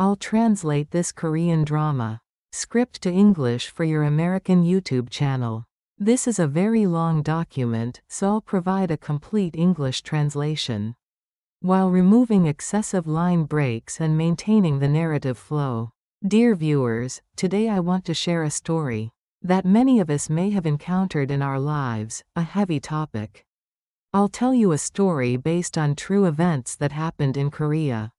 I'll translate this Korean drama script to English for your American YouTube channel. This is a very long document, so I'll provide a complete English translation, while removing excessive line breaks and maintaining the narrative flow. Dear viewers, today I want to share a story that many of us may have encountered in our lives, a heavy topic. I'll tell you a story based on true events that happened in Korea.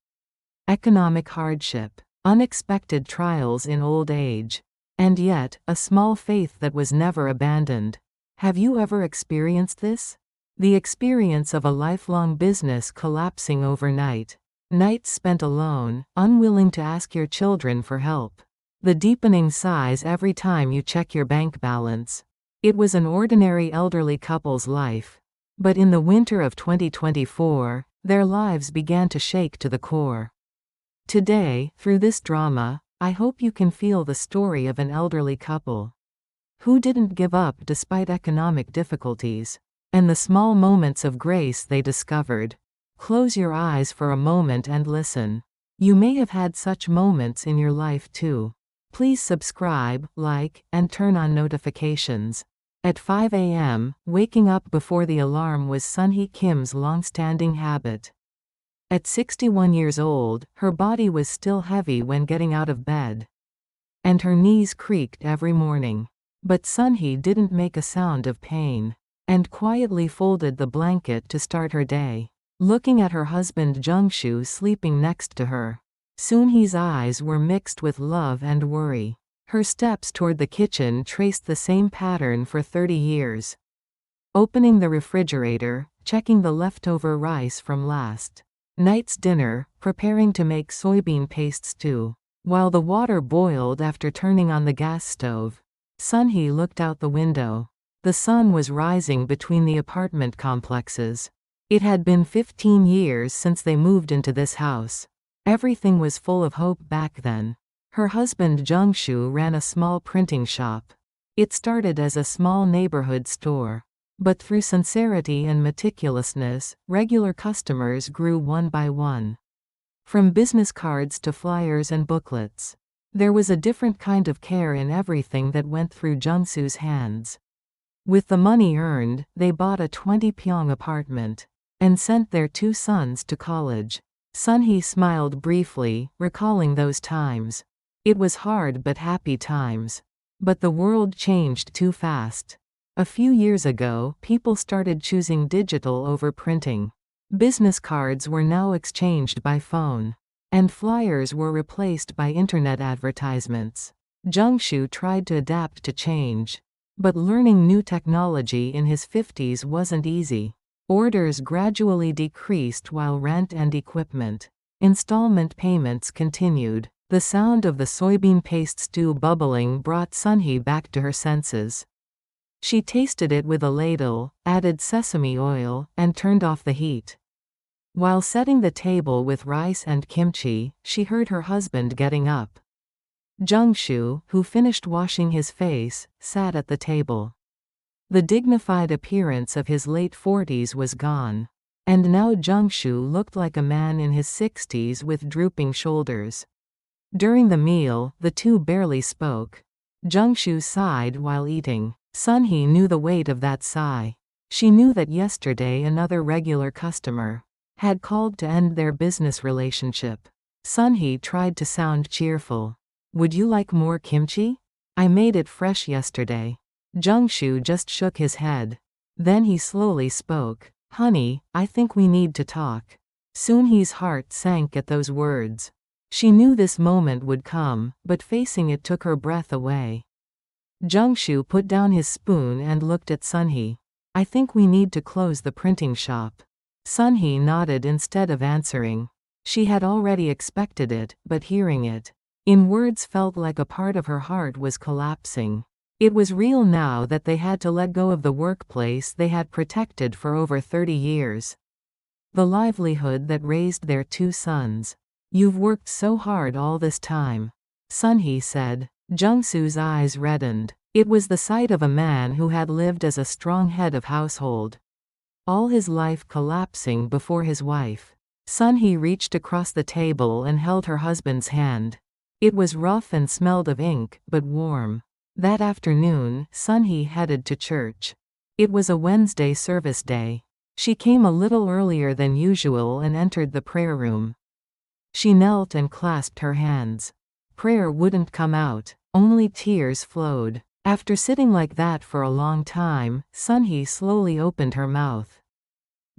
Economic hardship, unexpected trials in old age, and yet, a small faith that was never abandoned. Have you ever experienced this? The experience of a lifelong business collapsing overnight. Nights spent alone, unwilling to ask your children for help. The deepening sighs every time you check your bank balance. It was an ordinary elderly couple's life. But in the winter of 2024, their lives began to shake to the core. Today, through this drama, I hope you can feel the story of an elderly couple who didn't give up despite economic difficulties, and the small moments of grace they discovered. Close your eyes for a moment and listen. You may have had such moments in your life too. Please subscribe, like, and turn on notifications. At 5 a.m., waking up before the alarm was Sun-hee Kim's long-standing habit. At 61 years old, her body was still heavy when getting out of bed, and her knees creaked every morning. But Sun-hee didn't make a sound of pain, and quietly folded the blanket to start her day. Looking at her husband Jung-soo sleeping next to her, Sun-hee's eyes were mixed with love and worry. Her steps toward the kitchen traced the same pattern for 30 years. Opening the refrigerator, checking the leftover rice from last night's dinner, preparing to make soybean paste stew. While the water boiled after turning on the gas stove, Sun-hee looked out the window. The sun was rising between the apartment complexes. It had been 15 years since they moved into this house. Everything was full of hope back then. Her husband Jung-soo ran a small printing shop. It started as a small neighborhood store. But through sincerity and meticulousness, regular customers grew one by one. From business cards to flyers and booklets, there was a different kind of care in everything that went through Jung-soo's hands. With the money earned, they bought a 20-pyong apartment and sent their 2 sons to college. Sun-hee smiled briefly, recalling those times. It was hard but happy times. But the world changed too fast. A few years ago, people started choosing digital over printing. Business cards were now exchanged by phone, and flyers were replaced by internet advertisements. Jung-soo tried to adapt to change, but learning new technology in his 50s wasn't easy. Orders gradually decreased while rent and equipment installment payments continued. The sound of the soybean paste stew bubbling brought Sun-hee back to her senses. She tasted it with a ladle, added sesame oil, and turned off the heat. While setting the table with rice and kimchi, she heard her husband getting up. Jung-soo, who finished washing his face, sat at the table. The dignified appearance of his late 40s was gone, and now Jung-soo looked like a man in his 60s with drooping shoulders. During the meal, the two barely spoke. Jung-soo sighed while eating. Sun-hee knew the weight of that sigh. She knew that yesterday another regular customer had called to end their business relationship. Sun-hee tried to sound cheerful. Would you like more kimchi? I made it fresh yesterday. Jung-soo just shook his head. Then he slowly spoke. Honey, I think we need to talk. Sun-hee's heart sank at those words. She knew this moment would come, but facing it took her breath away. Jung-soo put down his spoon and looked at Sun-hee. I think we need to close the printing shop. Sun-hee nodded instead of answering. She had already expected it, but hearing it in words felt like a part of her heart was collapsing. It was real now that they had to let go of the workplace they had protected for over 30 years. The livelihood that raised their 2 sons. You've worked so hard all this time, Sun-hee said. Jung-soo's eyes reddened. It was the sight of a man who had lived as a strong head of household, all his life collapsing before his wife. Sunhee reached across the table and held her husband's hand. It was rough and smelled of ink, but warm. That afternoon, Sunhee headed to church. It was a Wednesday service day. She came a little earlier than usual and entered the prayer room. She knelt and clasped her hands. Prayer wouldn't come out, only tears flowed. After sitting like that for a long time, Sunhee slowly opened her mouth.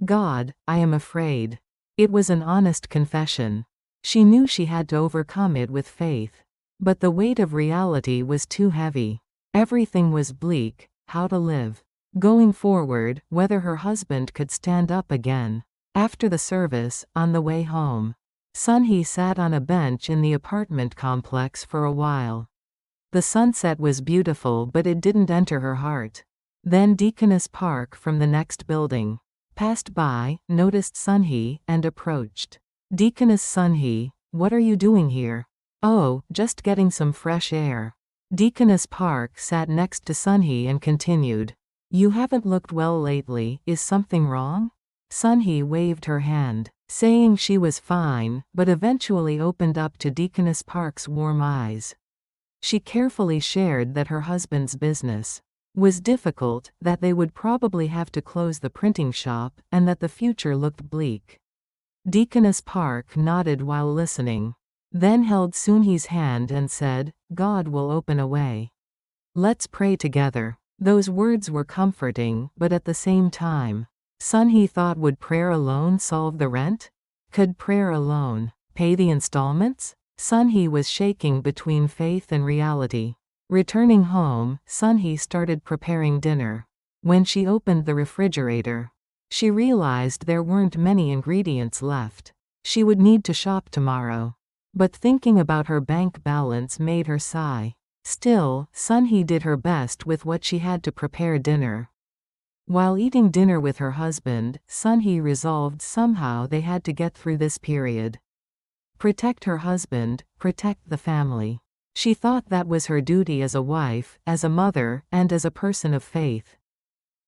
God, I am afraid. It was an honest confession. She knew she had to overcome it with faith. But the weight of reality was too heavy. Everything was bleak. How to live? Going forward, whether her husband could stand up again. After the service, on the way home, Sunhee sat on a bench in the apartment complex for a while. The sunset was beautiful, but it didn't enter her heart. Then Deaconess Park from the next building passed by, noticed Sunhee, and approached. Deaconess Sunhee, what are you doing here? Oh, just getting some fresh air. Deaconess Park sat next to Sunhee and continued. You haven't looked well lately, is something wrong? Sunhee waved her hand, saying she was fine, but eventually opened up to Deaconess Park's warm eyes. She carefully shared that her husband's business was difficult, that they would probably have to close the printing shop, and that the future looked bleak. Deaconess Park nodded while listening, then held Sunhee's hand and said, God will open a way. Let's pray together. Those words were comforting, but at the same time, Sunhee thought, would prayer alone solve the rent? Could prayer alone pay the installments? Sunhee was shaking between faith and reality. Returning home, Sunhee started preparing dinner. When she opened the refrigerator, she realized there weren't many ingredients left. She would need to shop tomorrow. But thinking about her bank balance made her sigh. Still, Sunhee did her best with what she had to prepare dinner. While eating dinner with her husband, Sunhee resolved somehow they had to get through this period. Protect her husband, protect the family. She thought that was her duty as a wife, as a mother, and as a person of faith.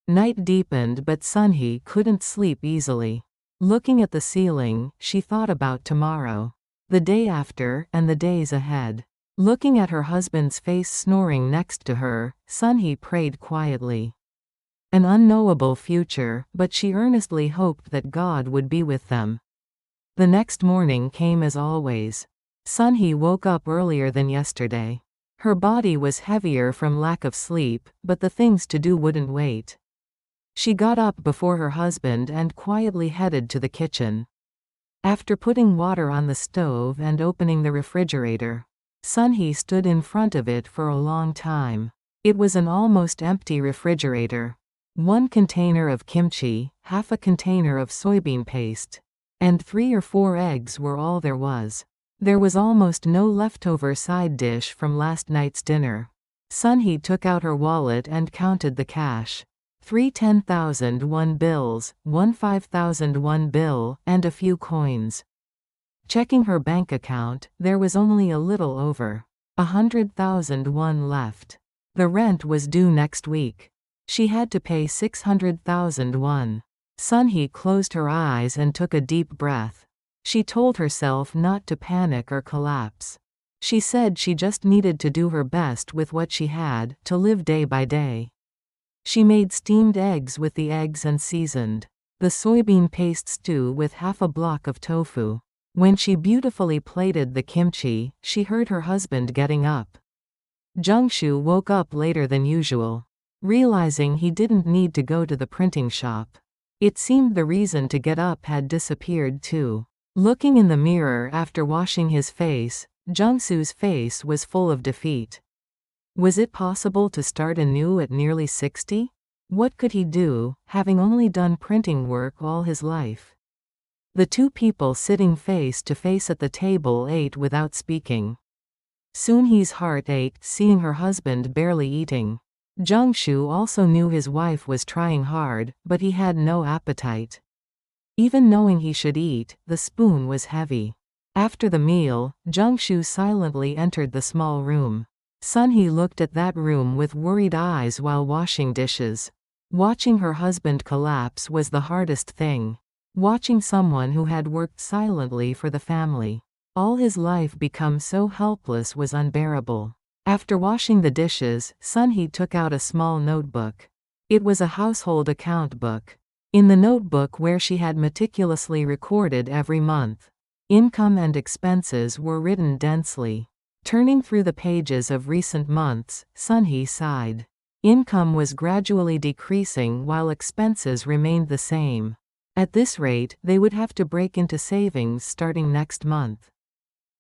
Night deepened, but Sunhee couldn't sleep easily. Looking at the ceiling, she thought about tomorrow, the day after, and the days ahead. Looking at her husband's face snoring next to her, Sunhee prayed quietly. An unknowable future, but she earnestly hoped that God would be with them. The next morning came as always. Sunhee woke up earlier than yesterday. Her body was heavier from lack of sleep, but the things to do wouldn't wait. She got up before her husband and quietly headed to the kitchen. After putting water on the stove and opening the refrigerator, Sunhee stood in front of it for a long time. It was an almost empty refrigerator. One container of kimchi, half a container of soybean paste, and 3 or 4 eggs were all there was. There was almost no leftover side dish from last night's dinner. Sunhee took out her wallet and counted the cash. 3 10,000 won bills, 1 5,000 won bill, and a few coins. Checking her bank account, there was only a little over 100,000 won left. The rent was due next week. She had to pay 600,000 won. Sunhee closed her eyes and took a deep breath. She told herself not to panic or collapse. She said she just needed to do her best with what she had, to live day by day. She made steamed eggs with the eggs and seasoned the soybean paste stew with half a block of tofu. When she beautifully plated the kimchi, she heard her husband getting up. Jungshu woke up later than usual. Realizing he didn't need to go to the printing shop, it seemed the reason to get up had disappeared too. Looking in the mirror after washing his face, Jungshu's face was full of defeat. Was it possible to start anew at nearly 60? What could he do, having only done printing work all his life? The two people sitting face to face at the table ate without speaking. Sunhee's heart ached seeing her husband barely eating. Jungshu also knew his wife was trying hard, but he had no appetite. Even knowing he should eat, the spoon was heavy. After the meal, Jungshu silently entered the small room. Sunhee looked at that room with worried eyes while washing dishes. Watching her husband collapse was the hardest thing. watching someone who had worked silently for the family all his life become so helpless was unbearable. After washing the dishes, Sunhee took out a small notebook. It was a household account book. In the notebook where she had meticulously recorded every month, income and expenses were written densely. Turning through the pages of recent months, Sunhee sighed. Income was gradually decreasing while expenses remained the same. At this rate, they would have to break into savings starting next month.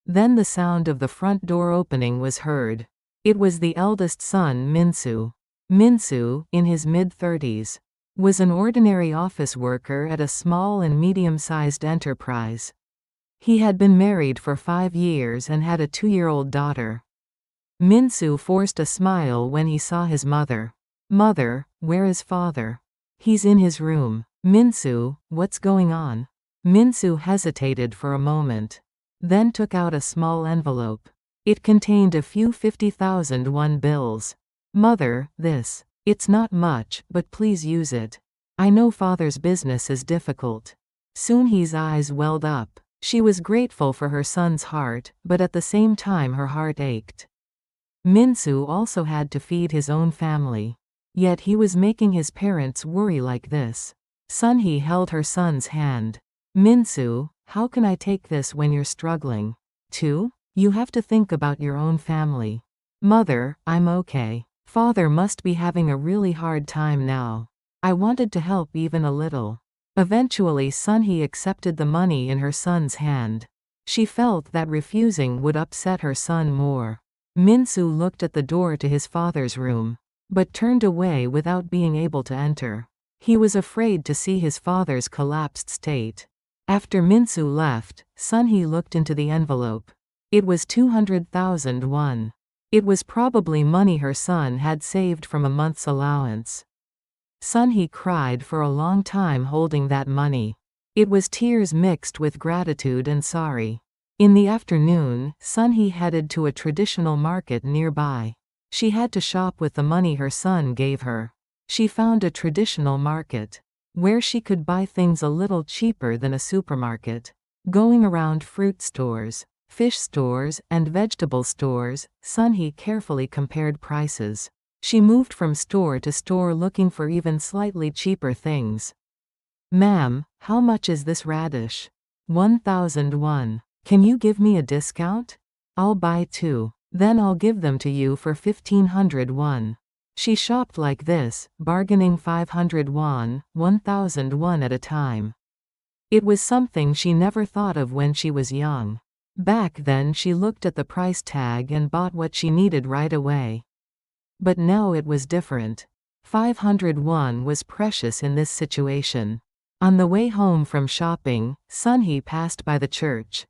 Then the sound of the front door opening was heard. It was the eldest son, Minsu. Minsu, in his mid-30s, was an ordinary office worker at a small and medium-sized enterprise. He had been married for 5 years and had a 2-year-old daughter. Minsu forced a smile when he saw his mother. "Mother, where is father?" "He's in his room." "Minsu, what's going on?" Minsu hesitated for a moment, then took out a small envelope. It contained a few 50,000 won bills. "Mother, this. It's not much, but please use it. I know father's business is difficult." Sunhee's eyes welled up. She was grateful for her son's heart, but at the same time her heart ached. Minsu also had to feed his own family. Yet he was making his parents worry like this. Sunhee held her son's hand. "Minsu, how can I take this when you're struggling? Too? You have to think about your own family." "Mother, I'm okay. Father must be having a really hard time now." I wanted to help even a little. Eventually Sunhee accepted the money in her son's hand. She felt that refusing would upset her son more. Minsu looked at the door to his father's room, but turned away without being able to enter. He was afraid to see his father's collapsed state. After Minsu left, Sunhee looked into the envelope. It was 200,000 won. It was probably money her son had saved from a month's allowance. Sunhee cried for a long time holding that money. It was tears mixed with gratitude and sorry. In the afternoon, Sunhee headed to a traditional market nearby. She had to shop with the money her son gave her. She found a traditional market, where she could buy things a little cheaper than a supermarket. Going around fruit stores, fish stores, and vegetable stores, Sunhee carefully compared prices. She moved from store to store looking for even slightly cheaper things. "Ma'am, how much is this radish?" 1,001. "Can you give me a discount? I'll buy 2. Then I'll give them to you for 1,500 won." She shopped like this, bargaining 500 won, 1,000 won at a time. It was something she never thought of when she was young. Back then she looked at the price tag and bought what she needed right away. But now it was different. 500 won was precious in this situation. On the way home from shopping, Sunhee passed by the church.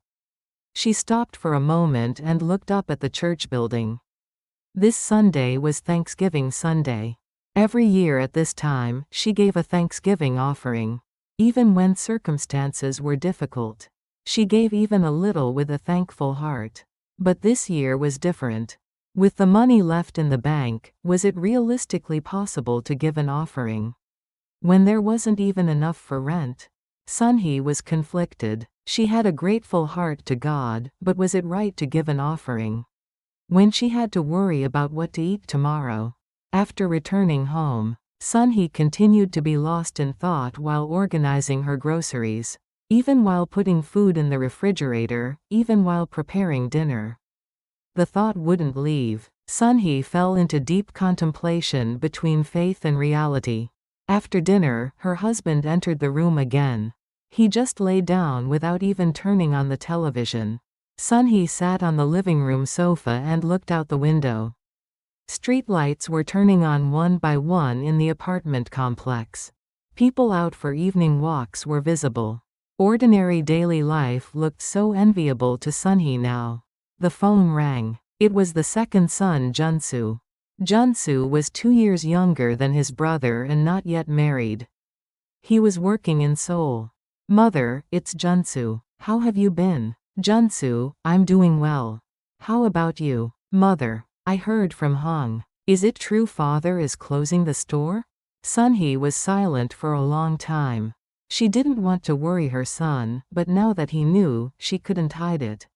She stopped for a moment and looked up at the church building. This Sunday was Thanksgiving Sunday. Every year at this time, she gave a Thanksgiving offering. Even when circumstances were difficult, she gave even a little with a thankful heart. But this year was different. With the money left in the bank, was it realistically possible to give an offering when there wasn't even enough for rent? Sunhee was conflicted. She had a grateful heart to God, but was it right to give an offering when she had to worry about what to eat tomorrow? After returning home, Sunhee continued to be lost in thought while organizing her groceries, even while putting food in the refrigerator, even while preparing dinner. The thought wouldn't leave. Sunhee fell into deep contemplation between faith and reality. After dinner, her husband entered the room again. He just lay down without even turning on the television. Sunhee sat on the living room sofa and looked out the window. Street lights were turning on one by one in the apartment complex. People out for evening walks were visible. Ordinary daily life looked so enviable to Sunhee now. The phone rang. It was the second son, Junsu. Junsu was 2 years younger than his brother and not yet married. He was working in Seoul. "Mother, it's Junsu. How have you been?" "Junsu, I'm doing well. How about you?" "Mother, I heard from Hong. Is it true father is closing the store?" Sunhee was silent for a long time. She didn't want to worry her son, but now that he knew, she couldn't hide it.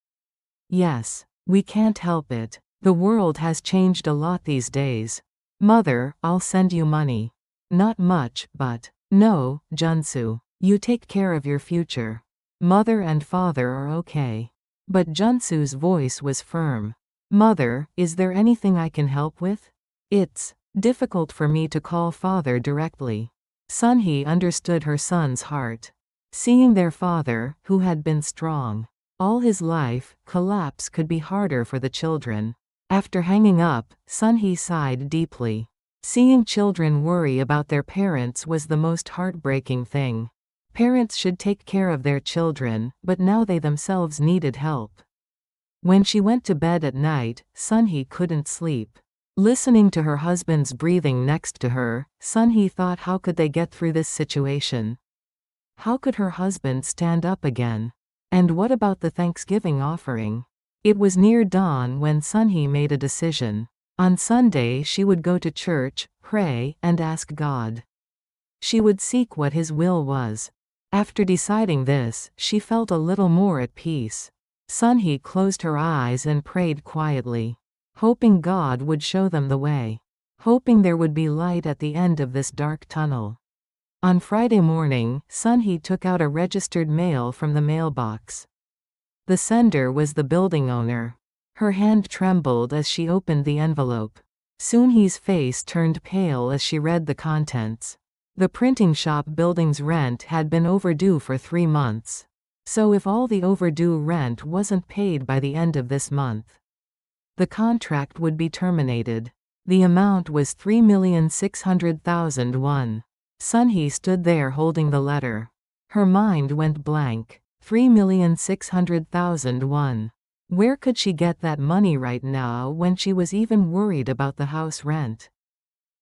Yes, we can't help it. The world has changed a lot these days. Mother, I'll send you money. Not much, but. No, Junsu. You take care of your future. Mother and father are okay. But Junsu's voice was firm. Mother, is there anything I can help with? It's difficult for me to call father directly. Sunhee understood her son's heart. Seeing their father, who had been strong all his life, collapse could be harder for the children. After hanging up, Sunhee sighed deeply. Seeing children worry about their parents was the most heartbreaking thing. Parents should take care of their children, but now they themselves needed help. When she went to bed at night, Sunhee couldn't sleep. Listening to her husband's breathing next to her, Sunhee thought, how could they get through this situation? How could her husband stand up again? And what about the Thanksgiving offering? It was near dawn when Sunhee made a decision. On Sunday she would go to church, pray, and ask God. She would seek what His will was. After deciding this, she felt a little more at peace. Sunhee closed her eyes and prayed quietly, hoping God would show them the way, hoping there would be light at the end of this dark tunnel. On Friday morning, Sunhee took out a registered mail from the mailbox. The sender was the building owner. Her hand trembled as she opened the envelope. Sunhee's face turned pale as she read the contents. The printing shop building's rent had been overdue for 3 months. So if all the overdue rent wasn't paid by the end of this month, the contract would be terminated. The amount was 3,600,000 won. Sunhee stood there holding the letter. Her mind went blank. 3,600,000 won. Where could she get that money right now when she was even worried about the house rent?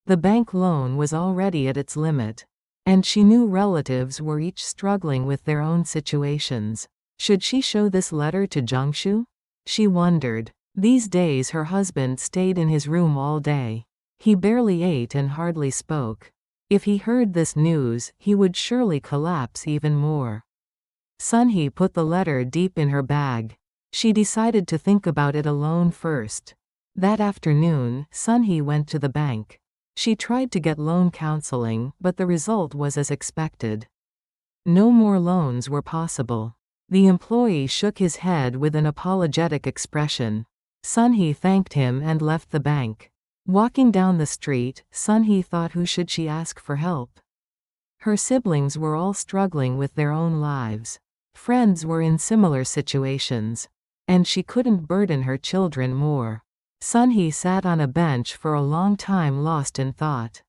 The bank loan was already at its limit. And she knew relatives were each struggling with their own situations. Should she show this letter to Jungshu? She wondered. These days her husband stayed in his room all day. He barely ate and hardly spoke. If he heard this news, he would surely collapse even more. Sunhee put the letter deep in her bag. She decided to think about it alone first. That afternoon, Sunhee went to the bank. She tried to get loan counseling, but the result was as expected. No more loans were possible. The employee shook his head with an apologetic expression. Sunhee thanked him and left the bank. Walking down the street, Sunhee thought, who should she ask for help? Her siblings were all struggling with their own lives. Friends were in similar situations. And she couldn't burden her children more. Sunhee sat on a bench for a long time, lost in thought.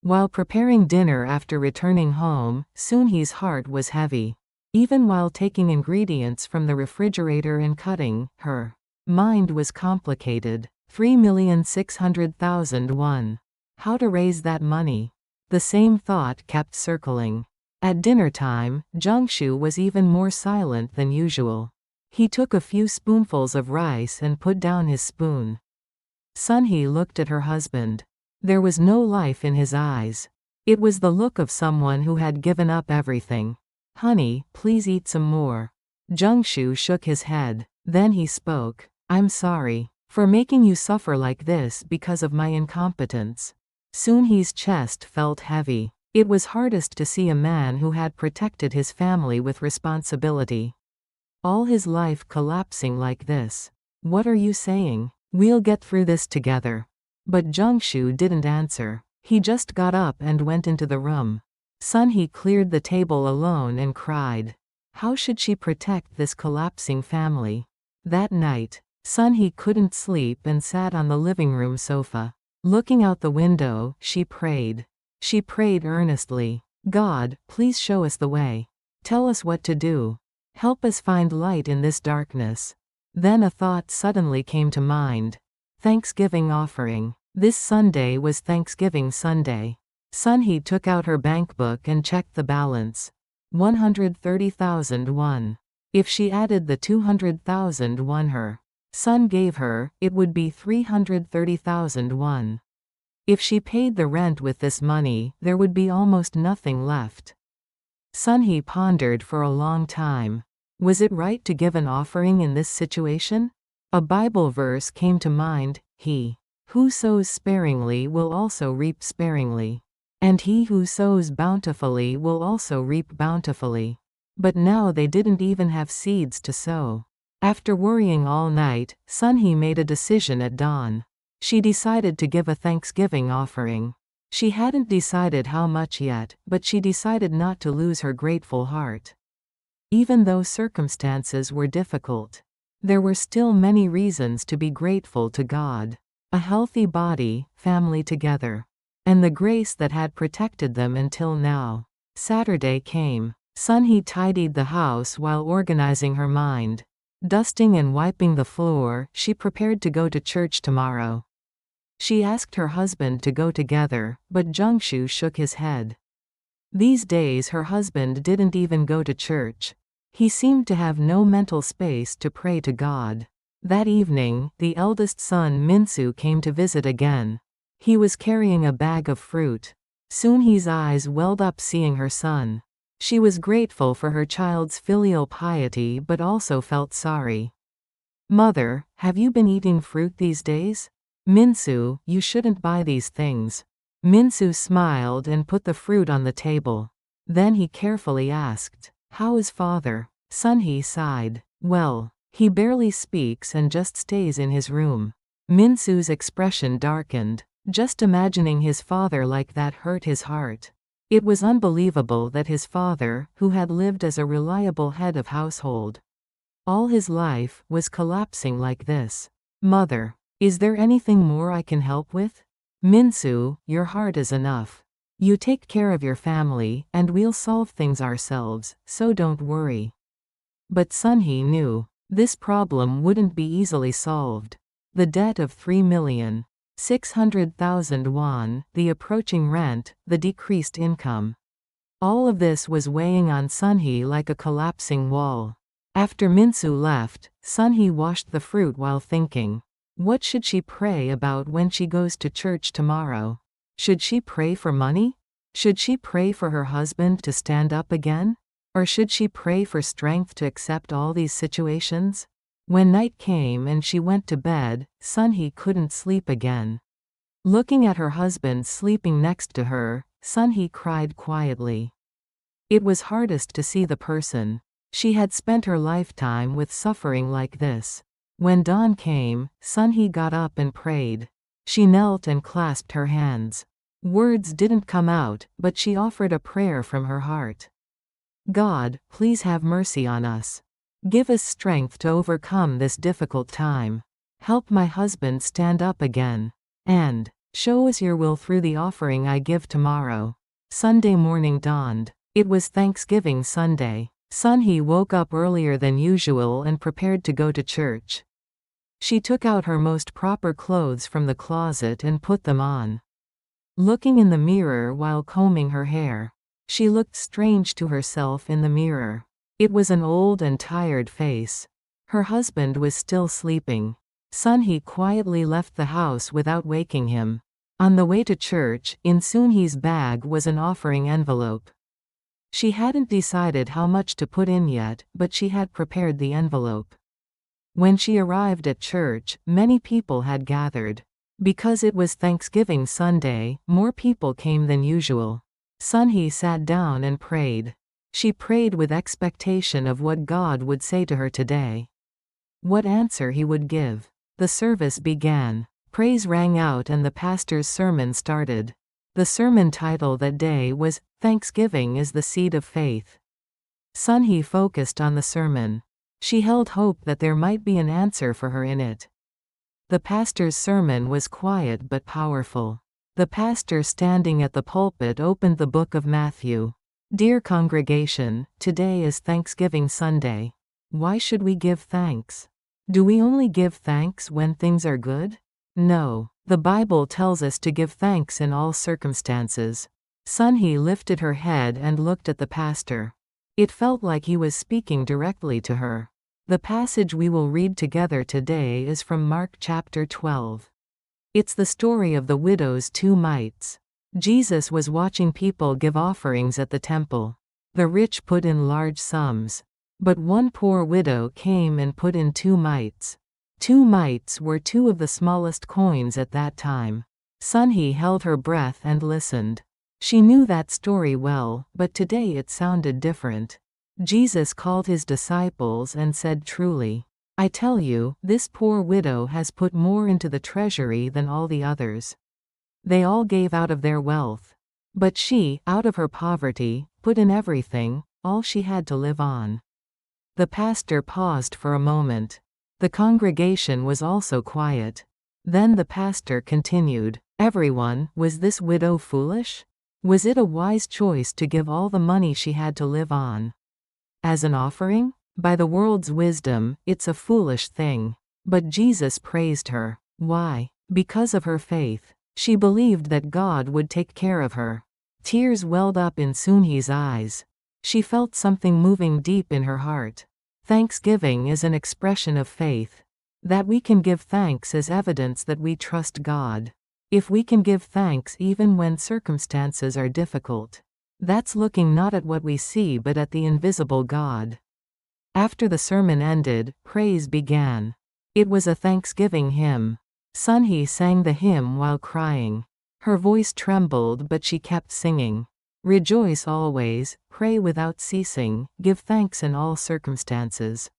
While preparing dinner after returning home, Sunhee's heart was heavy. Even while taking ingredients from the refrigerator and cutting, her mind was complicated. 3,600,000 won. How to raise that money? The same thought kept circling. At dinner time, Jungshu was even more silent than usual. He took a few spoonfuls of rice and put down his spoon. Sunhee looked at her husband. There was no life in his eyes. It was the look of someone who had given up everything. Honey, please eat some more. Jungshu shook his head. Then he spoke. I'm sorry for making you suffer like this because of my incompetence. Sunhee's chest felt heavy. It was hardest to see a man who had protected his family with responsibility. All his life collapsing like this. What are you saying? We'll get through this together. But Jungshu didn't answer. He just got up and went into the room. Sunhee cleared the table alone and cried. How should she protect this collapsing family? That night, Sunhee couldn't sleep and sat on the living room sofa. Looking out the window, she prayed. She prayed earnestly. God, please show us the way. Tell us what to do. Help us find light in this darkness. Then a thought suddenly came to mind. Thanksgiving offering. This Sunday was Thanksgiving Sunday. Sunhee took out her bank book and checked the balance. 130,000 won. If she added the 200,000 won her son gave her, it would be 330,000 won. If she paid the rent with this money, there would be almost nothing left. Sunhee pondered for a long time. Was it right to give an offering in this situation? A Bible verse came to mind, he who sows sparingly will also reap sparingly. And he who sows bountifully will also reap bountifully. But now they didn't even have seeds to sow. After worrying all night, Sunhee made a decision at dawn. She decided to give a Thanksgiving offering. She hadn't decided how much yet, but she decided not to lose her grateful heart. Even though circumstances were difficult, there were still many reasons to be grateful to God. A healthy body, family together, and the grace that had protected them until now. Saturday came. Sunhee tidied the house while organizing her mind. Dusting and wiping the floor, she prepared to go to church tomorrow. She asked her husband to go together, but Jungshu shook his head. These days her husband didn't even go to church. He seemed to have no mental space to pray to God. That evening, the eldest son Minsu came to visit again. He was carrying a bag of fruit. Sunhee's eyes welled up seeing her son. She was grateful for her child's filial piety but also felt sorry. "Mother, have you been eating fruit these days?" "Minsu, you shouldn't buy these things." Minsu smiled and put the fruit on the table. Then he carefully asked, "How is father?" Sunhee sighed. "Well, he barely speaks and just stays in his room." Minsu's expression darkened. Just imagining his father like that hurt his heart. It was unbelievable that his father, who had lived as a reliable head of household all his life, was collapsing like this. "Mother, is there anything more I can help with?" "Minsu, your heart is enough. You take care of your family, and we'll solve things ourselves, so don't worry." But Sunhee knew this problem wouldn't be easily solved. The debt of 3,600,000 won, the approaching rent, the decreased income. All of this was weighing on Sunhee like a collapsing wall. After Minsu left, Sunhee washed the fruit while thinking. What should she pray about when she goes to church tomorrow? Should she pray for money? Should she pray for her husband to stand up again? Or should she pray for strength to accept all these situations? When night came and she went to bed, Sunhee couldn't sleep again. Looking at her husband sleeping next to her, Sunhee cried quietly. It was hardest to see the person she had spent her lifetime with suffering like this. When dawn came, Sunhee got up and prayed. She knelt and clasped her hands. Words didn't come out, but she offered a prayer from her heart. "God, please have mercy on us. Give us strength to overcome this difficult time. Help my husband stand up again. And show us your will through the offering I give tomorrow." Sunday morning dawned. It was Thanksgiving Sunday. Sunhee woke up earlier than usual and prepared to go to church. She took out her most proper clothes from the closet and put them on. Looking in the mirror while combing her hair, she looked strange to herself in the mirror. It was an old and tired face. Her husband was still sleeping. Sunhee quietly left the house without waking him. On the way to church, in Sunhee's bag was an offering envelope. She hadn't decided how much to put in yet, but she had prepared the envelope. When she arrived at church, many people had gathered. Because it was Thanksgiving Sunday, more people came than usual. Sunhee sat down and prayed. She prayed with expectation of what God would say to her today. What answer he would give. The service began. Praise rang out and the pastor's sermon started. The sermon title that day was, "Thanksgiving is the Seed of Faith." Sunhee focused on the sermon. She held hope that there might be an answer for her in it. The pastor's sermon was quiet but powerful. The pastor standing at the pulpit opened the book of Matthew. "Dear congregation, today is Thanksgiving Sunday. Why should we give thanks? Do we only give thanks when things are good? No. The Bible tells us to give thanks in all circumstances." Sunhee lifted her head and looked at the pastor. It felt like he was speaking directly to her. The passage we will read together today is from Mark chapter 12. It's the story of the widow's 2 mites. Jesus was watching people give offerings at the temple. The rich put in large sums. But one poor widow came and put in 2 mites. 2 mites were 2 of the smallest coins at that time. Sunhee held her breath and listened. She knew that story well, but today it sounded different. Jesus called his disciples and said, "Truly, I tell you, this poor widow has put more into the treasury than all the others. They all gave out of their wealth. But she, out of her poverty, put in everything, all she had to live on." The pastor paused for a moment. The congregation was also quiet. Then the pastor continued, "Everyone, was this widow foolish? Was it a wise choice to give all the money she had to live on as an offering? By the world's wisdom, it's a foolish thing. But Jesus praised her. Why? Because of her faith. She believed that God would take care of her." Tears welled up in Sunhee's eyes. She felt something moving deep in her heart. Thanksgiving is an expression of faith. That we can give thanks is evidence that we trust God. If we can give thanks even when circumstances are difficult, that's looking not at what we see but at the invisible God. After the sermon ended, praise began. It was a thanksgiving hymn. Sunhee sang the hymn while crying. Her voice trembled but she kept singing. "Rejoice always, pray without ceasing, give thanks in all circumstances."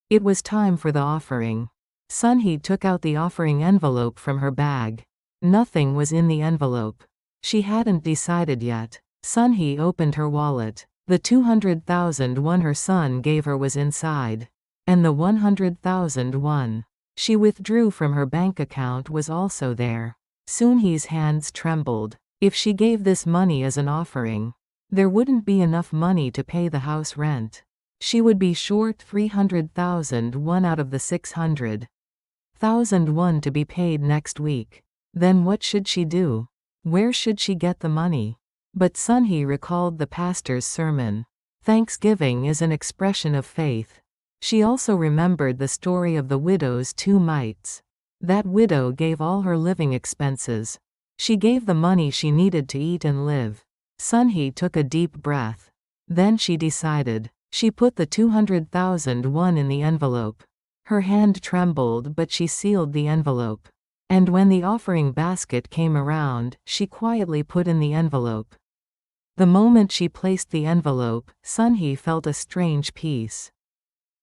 It was time for the offering. Sunhee took out the offering envelope from her bag. Nothing was in the envelope. She hadn't decided yet. Sunhee opened her wallet. The 200,000 won her son gave her was inside. And the 100,000 won she withdrew from her bank account was also there. Sunhee's hands trembled. If she gave this money as an offering, there wouldn't be enough money to pay the house rent. She would be short 300,000 won out of the 600,000 won to be paid next week. Then what should she do? Where should she get the money? But Sunhee recalled the pastor's sermon. Thanksgiving is an expression of faith. She also remembered the story of the widow's 2 mites. That widow gave all her living expenses. She gave the money she needed to eat and live. Sunhee took a deep breath. Then she decided. She put the 200,000 won in the envelope. Her hand trembled but she sealed the envelope. And when the offering basket came around, she quietly put in the envelope. The moment she placed the envelope, Sunhee felt a strange peace.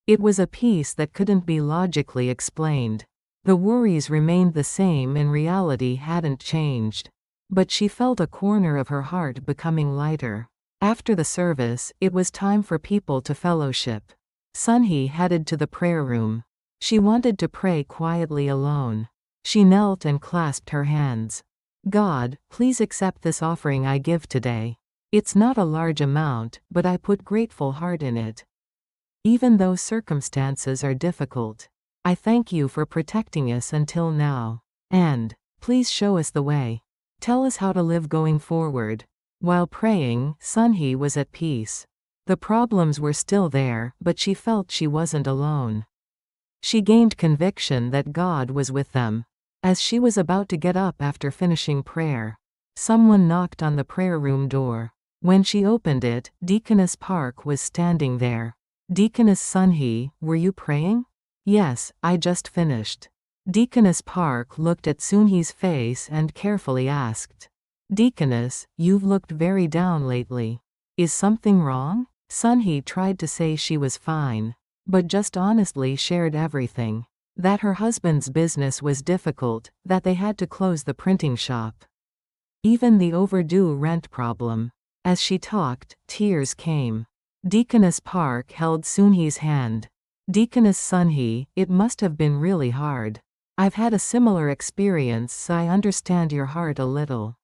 It was a peace that couldn't be logically explained. The worries remained the same and reality hadn't changed. But she felt a corner of her heart becoming lighter. After the service, it was time for people to fellowship. Sunhee headed to the prayer room. She wanted to pray quietly alone. She knelt and clasped her hands. "God, please accept this offering I give today. It's not a large amount, but I put grateful heart in it. Even though circumstances are difficult, I thank you for protecting us until now. And please show us the way. Tell us how to live going forward." While praying, Sunhee was at peace. The problems were still there, but she felt she wasn't alone. She gained conviction that God was with them. As she was about to get up after finishing prayer, someone knocked on the prayer room door. When she opened it, Deaconess Park was standing there. "Deaconess Sunhee, were you praying?" "Yes, I just finished." Deaconess Park looked at Sunhee's face and carefully asked, "Deaconess, you've looked very down lately. Is something wrong?" Sunhee tried to say she was fine, but just honestly shared everything. That her husband's business was difficult, that they had to close the printing shop. Even the overdue rent problem. As she talked, tears came. Deaconess Park held Sunhee's hand. "Deaconess Sunhee, it must have been really hard. I've had a similar experience so I understand your heart a little."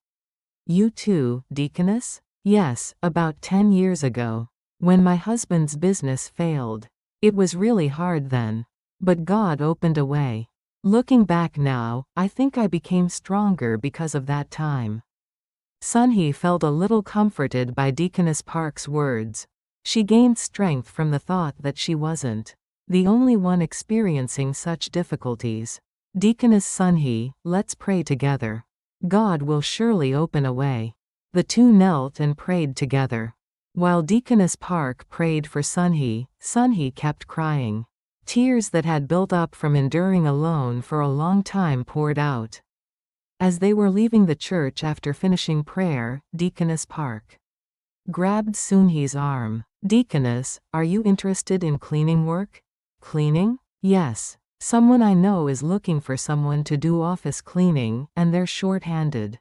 "You too, Deaconess?" "Yes, about 10 years ago. When my husband's business failed. It was really hard then. But God opened a way. Looking back now, I think I became stronger because of that time." Sunhee felt a little comforted by Deaconess Park's words. She gained strength from the thought that she wasn't the only one experiencing such difficulties. "Deaconess Sunhee, let's pray together. God will surely open a way." The two knelt and prayed together. While Deaconess Park prayed for Sunhee, Sunhee kept crying. Tears that had built up from enduring alone for a long time poured out. As they were leaving the church after finishing prayer, Deaconess Park grabbed Sunhee's arm. "Deaconess, are you interested in cleaning work?" "Cleaning? Yes. Someone I know is looking for someone to do office cleaning, and they're short-handed.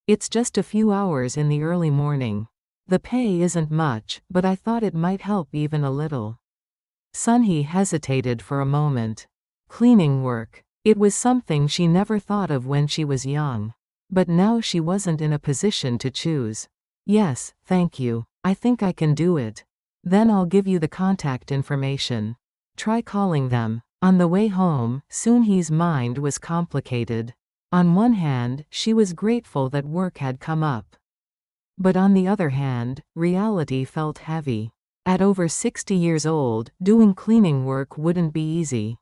It's just a few hours in the early morning. The pay isn't much, but I thought it might help even a little." Sunhee hesitated for a moment. Cleaning work. It was something she never thought of when she was young. But now she wasn't in a position to choose. "Yes, thank you. I think I can do it. Then I'll give you the contact information. Try calling them." On the way home, Sunhee's mind was complicated. On one hand, she was grateful that work had come up. But on the other hand, reality felt heavy. At over 60 years old, doing cleaning work wouldn't be easy.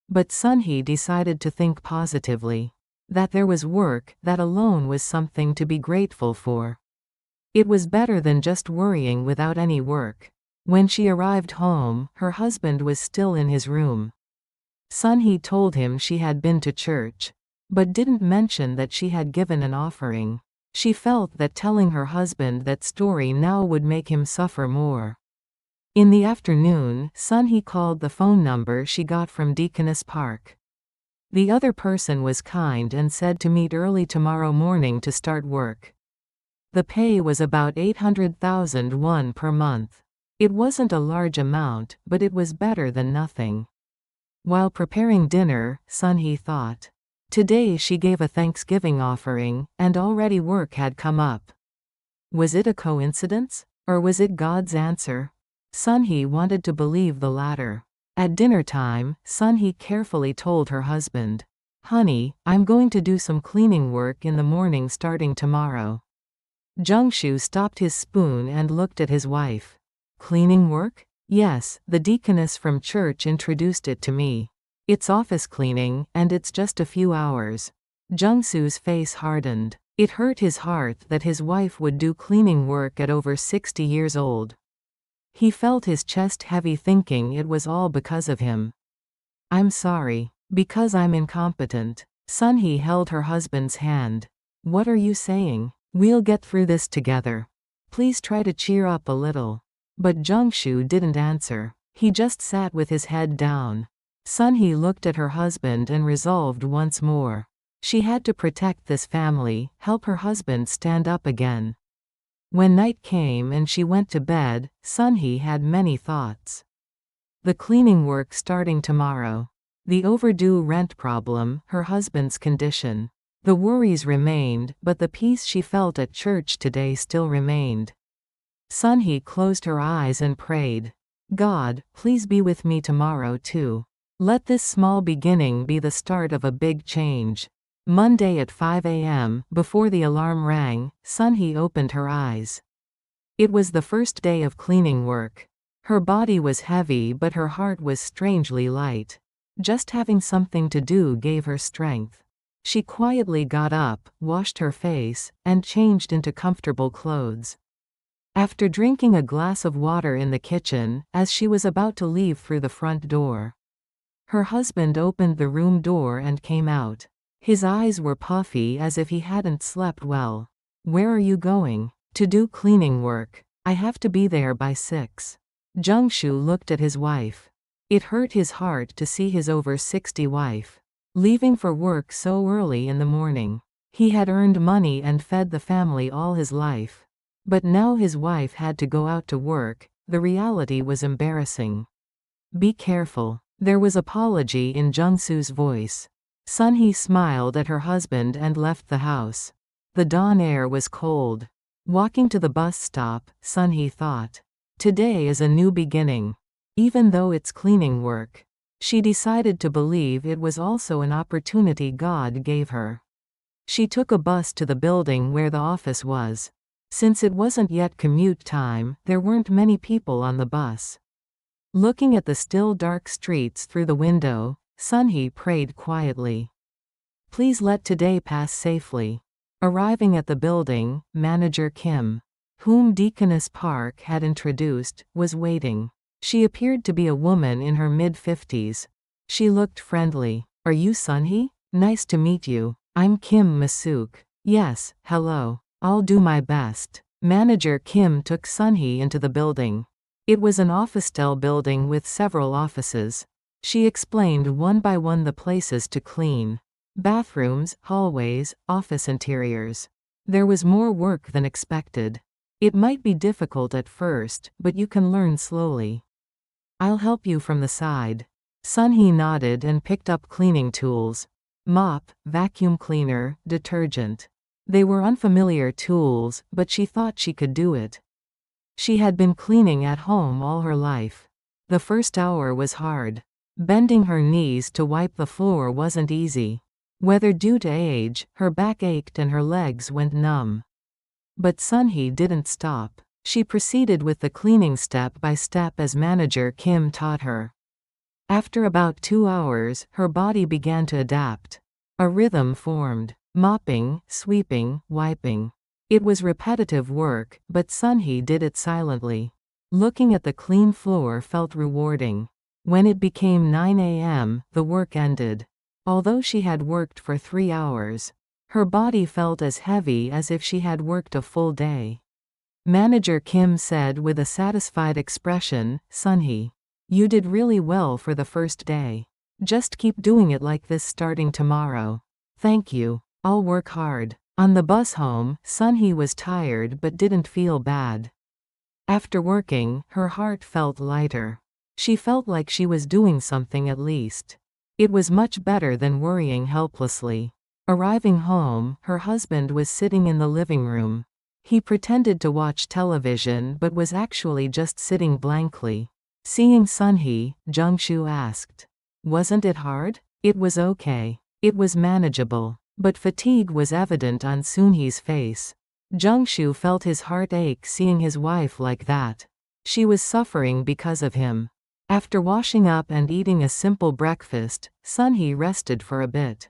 But Sunhee decided to think positively. That there was work, that alone was something to be grateful for. It was better than just worrying without any work. When she arrived home, her husband was still in his room. Sunhee told him she had been to church, but didn't mention that she had given an offering. She felt that telling her husband that story now would make him suffer more. In the afternoon, Sunhee called the phone number she got from Deaconess Park. The other person was kind and said to meet early tomorrow morning to start work. The pay was about 800,000 won per month. It wasn't a large amount, but it was better than nothing. While preparing dinner, Sunhee thought. Today she gave a Thanksgiving offering, and already work had come up. Was it a coincidence? Or was it God's answer? Sunhee wanted to believe the latter. At dinner time, Sunhee carefully told her husband, "Honey, I'm going to do some cleaning work in the morning starting tomorrow." Jungshu stopped his spoon and looked at his wife. "Cleaning work?" "Yes, the deaconess from church introduced it to me. It's office cleaning, and it's just a few hours." Jungsu's face hardened. It hurt his heart that his wife would do cleaning work at over 60 years old. He felt his chest heavy thinking it was all because of him. "I'm sorry. Because I'm incompetent." Sunhee held her husband's hand. "What are you saying? We'll get through this together. Please try to cheer up a little." But Jungshu didn't answer. He just sat with his head down. Sunhee looked at her husband and resolved once more. She had to protect this family, help her husband stand up again. When night came and she went to bed, Sunhee had many thoughts. The cleaning work starting tomorrow. The overdue rent problem, her husband's condition. The worries remained, but the peace she felt at church today still remained. Sunhee closed her eyes and prayed. "God, please be with me tomorrow too. Let this small beginning be the start of a big change." Monday at 5 a.m., before the alarm rang, Sunhee opened her eyes. It was the first day of cleaning work. Her body was heavy but her heart was strangely light. Just having something to do gave her strength. She quietly got up, washed her face, and changed into comfortable clothes. After drinking a glass of water in the kitchen, as she was about to leave through the front door, her husband opened the room door and came out. His eyes were puffy as if he hadn't slept well. "Where are you going?" "To do cleaning work. I have to be there by 6. Jungshu looked at his wife. It hurt his heart to see his over 60 wife leaving for work so early in the morning. He had earned money and fed the family all his life. But now his wife had to go out to work. The reality was embarrassing. "Be careful." There was apology in Jungsu's voice. Sunhee smiled at her husband and left the house. The dawn air was cold. Walking to the bus stop, Sunhee thought, "Today is a new beginning." Even though it's cleaning work, she decided to believe it was also an opportunity God gave her. She took a bus to the building where the office was. Since it wasn't yet commute time, there weren't many people on the bus. Looking at the still dark streets through the window, Sunhee prayed quietly. "Please let today pass safely." Arriving at the building, Manager Kim, whom Deaconess Park had introduced, was waiting. She appeared to be a woman in her mid-50s. She looked friendly. "Are you Sunhee? Nice to meet you. I'm Kim Masuk." "Yes, hello. I'll do my best." Manager Kim took Sunhee into the building. It was an office-style building with several offices. She explained one by one the places to clean. Bathrooms, hallways, office interiors. There was more work than expected. It might be difficult at first, but you can learn slowly. "I'll help you from the side." Sunhee nodded and picked up cleaning tools. Mop, vacuum cleaner, detergent. They were unfamiliar tools, but she thought she could do it. She had been cleaning at home all her life. The first hour was hard. Bending her knees to wipe the floor wasn't easy. Whether due to age, her back ached and her legs went numb. But Sunhee didn't stop. She proceeded with the cleaning step by step as Manager Kim taught her. After about 2 hours, her body began to adapt. A rhythm formed. Mopping, sweeping, wiping. It was repetitive work, but Sunhee did it silently. Looking at the clean floor felt rewarding. When it became 9 a.m., the work ended. Although she had worked for 3 hours, her body felt as heavy as if she had worked a full day. Manager Kim said with a satisfied expression, "Sunhee, you did really well for the first day. Just keep doing it like this starting tomorrow." "Thank you. I'll work hard." On the bus home, Sunhee was tired but didn't feel bad. After working, her heart felt lighter. She felt like she was doing something at least. It was much better than worrying helplessly. Arriving home, her husband was sitting in the living room. He pretended to watch television but was actually just sitting blankly. Seeing Sunhee, Jungshu asked, "Wasn't it hard?" "It was okay. It was manageable." But fatigue was evident on Sunhee's face. Jungshu felt his heart ache seeing his wife like that. She was suffering because of him. After washing up and eating a simple breakfast, Sunhee rested for a bit.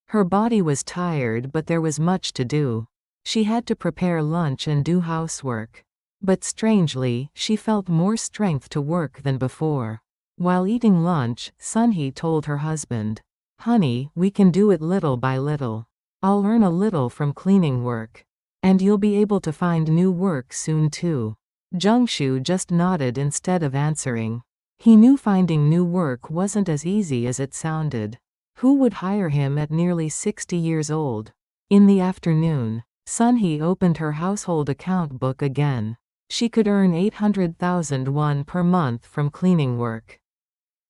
Her body was tired but there was much to do. She had to prepare lunch and do housework. But strangely, she felt more strength to work than before. While eating lunch, Sunhee told her husband, "Honey, we can do it little by little. I'll earn a little from cleaning work. And you'll be able to find new work soon too." Jungshu just nodded instead of answering. He knew finding new work wasn't as easy as it sounded. Who would hire him at nearly 60 years old? In the afternoon, Sunhee opened her household account book again. She could earn 800,000 won per month from cleaning work.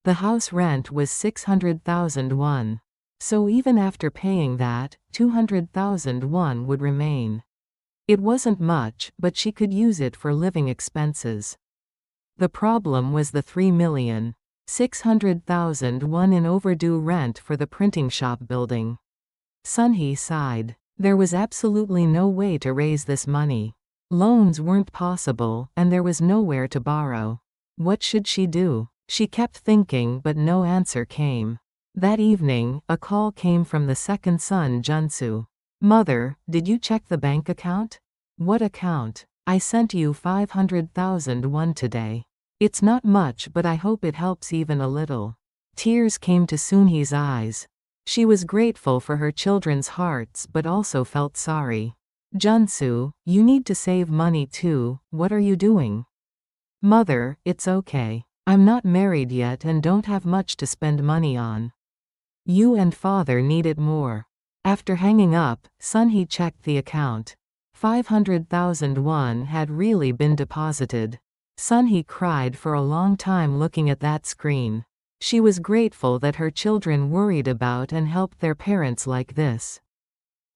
The house rent was 600,000 won. So even after paying that, 200,000 won would remain. It wasn't much, but she could use it for living expenses. The problem was the 3,600,000 won in overdue rent for the printing shop building. Sunhee sighed. There was absolutely no way to raise this money. Loans weren't possible, and there was nowhere to borrow. What should she do? She kept thinking but no answer came. That evening, a call came from the second son Junsu. "Mother, did you check the bank account?" "What account?" "I sent you 500,000 won today. It's not much but I hope it helps even a little." Tears came to Sunhee's eyes. She was grateful for her children's hearts but also felt sorry. "Junsu, you need to save money too. What are you doing?" "Mother, it's okay. I'm not married yet and don't have much to spend money on. You and father need it more." After hanging up, Sunhee checked the account. 500,000 won had really been deposited. Sunhee cried for a long time looking at that screen. She was grateful that her children worried about and helped their parents like this.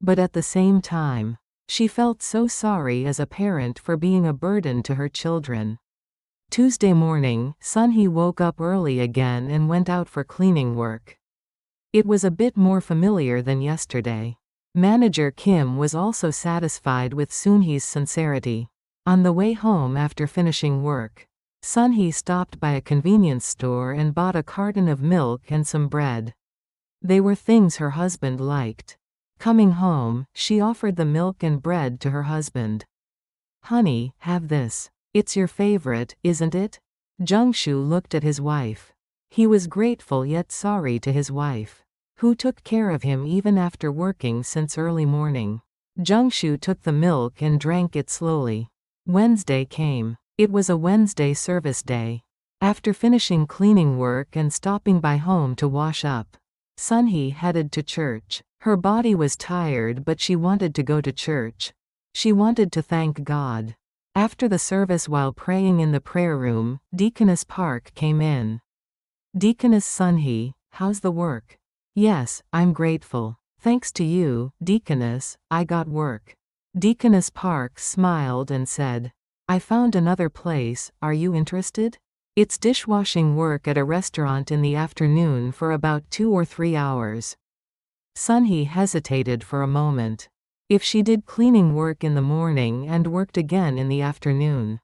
But at the same time, she felt so sorry as a parent for being a burden to her children. Tuesday morning, Sunhee woke up early again and went out for cleaning work. It was a bit more familiar than yesterday. Manager Kim was also satisfied with Sunhee's sincerity. On the way home after finishing work, Sunhee stopped by a convenience store and bought a carton of milk and some bread. They were things her husband liked. Coming home, she offered the milk and bread to her husband. Honey, have this. It's your favorite, isn't it? Jungshu looked at his wife. He was grateful yet sorry to his wife, who took care of him even after working since early morning. Jungshu took the milk and drank it slowly. Wednesday came. It was a Wednesday service day. After finishing cleaning work and stopping by home to wash up, Sunhee headed to church. Her body was tired, but she wanted to go to church. She wanted to thank God. After the service, while praying in the prayer room, Deaconess Park came in. Deaconess Sunhee, how's the work? Yes, I'm grateful. Thanks to you, Deaconess, I got work. Deaconess Park smiled and said, I found another place, are you interested? It's dishwashing work at a restaurant in the afternoon for about 2 or 3 hours. Sunhee hesitated for a moment. If she did cleaning work in the morning and worked again in the afternoon,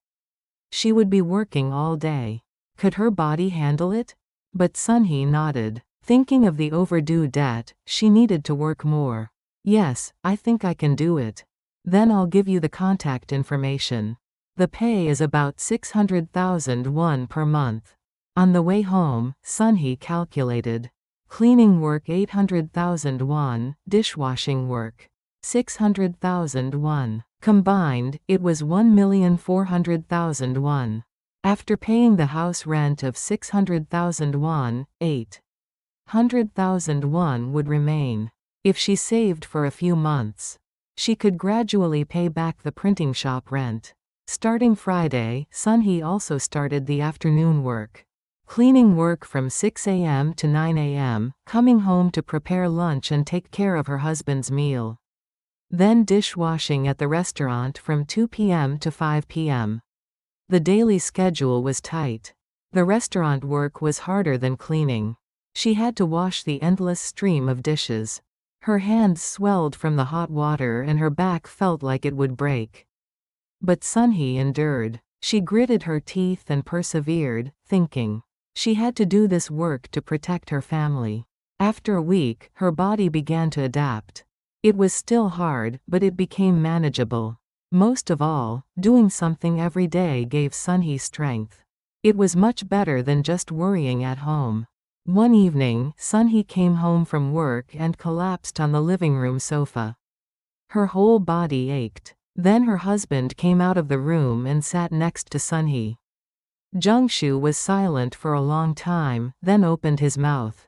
she would be working all day. Could her body handle it? But Sunhee nodded. Thinking of the overdue debt, she needed to work more. Yes, I think I can do it. Then I'll give you the contact information. The pay is about 600,000 won per month. On the way home, Sunhee calculated. Cleaning work 800,000 won, dishwashing work 600,000 won. Combined, it was 1,400,000 won. After paying the house rent of 600,000 won, 800,000 won would remain. If she saved for a few months, she could gradually pay back the printing shop rent. Starting Friday, Sunhee also started the afternoon work. Cleaning work from 6 a.m. to 9 a.m., coming home to prepare lunch and take care of her husband's meal. Then dishwashing at the restaurant from 2 p.m. to 5 p.m. The daily schedule was tight. The restaurant work was harder than cleaning. She had to wash the endless stream of dishes. Her hands swelled from the hot water and her back felt like it would break. But Sunhee endured. She gritted her teeth and persevered, thinking she had to do this work to protect her family. After a week, her body began to adapt. It was still hard, but it became manageable. Most of all, doing something every day gave Sunhee strength. It was much better than just worrying at home. One evening, Sunhee came home from work and collapsed on the living room sofa. Her whole body ached. Then her husband came out of the room and sat next to Sunhee. Jungshu was silent for a long time, then opened his mouth.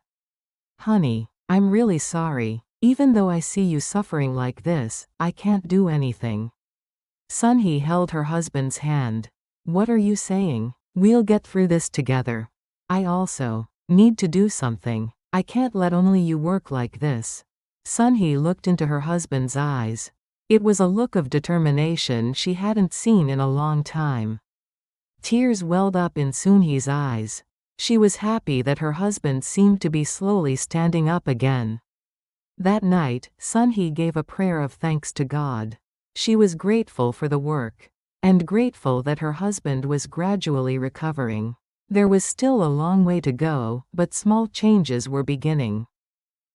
Honey, I'm really sorry. Even though I see you suffering like this, I can't do anything. Sunhee held her husband's hand. What are you saying? We'll get through this together. I also need to do something. I can't let only you work like this. Sunhee looked into her husband's eyes. It was a look of determination she hadn't seen in a long time. Tears welled up in Sunhee's eyes. She was happy that her husband seemed to be slowly standing up again. That night, Sunhee gave a prayer of thanks to God. She was grateful for the work, and grateful that her husband was gradually recovering. There was still a long way to go, but small changes were beginning.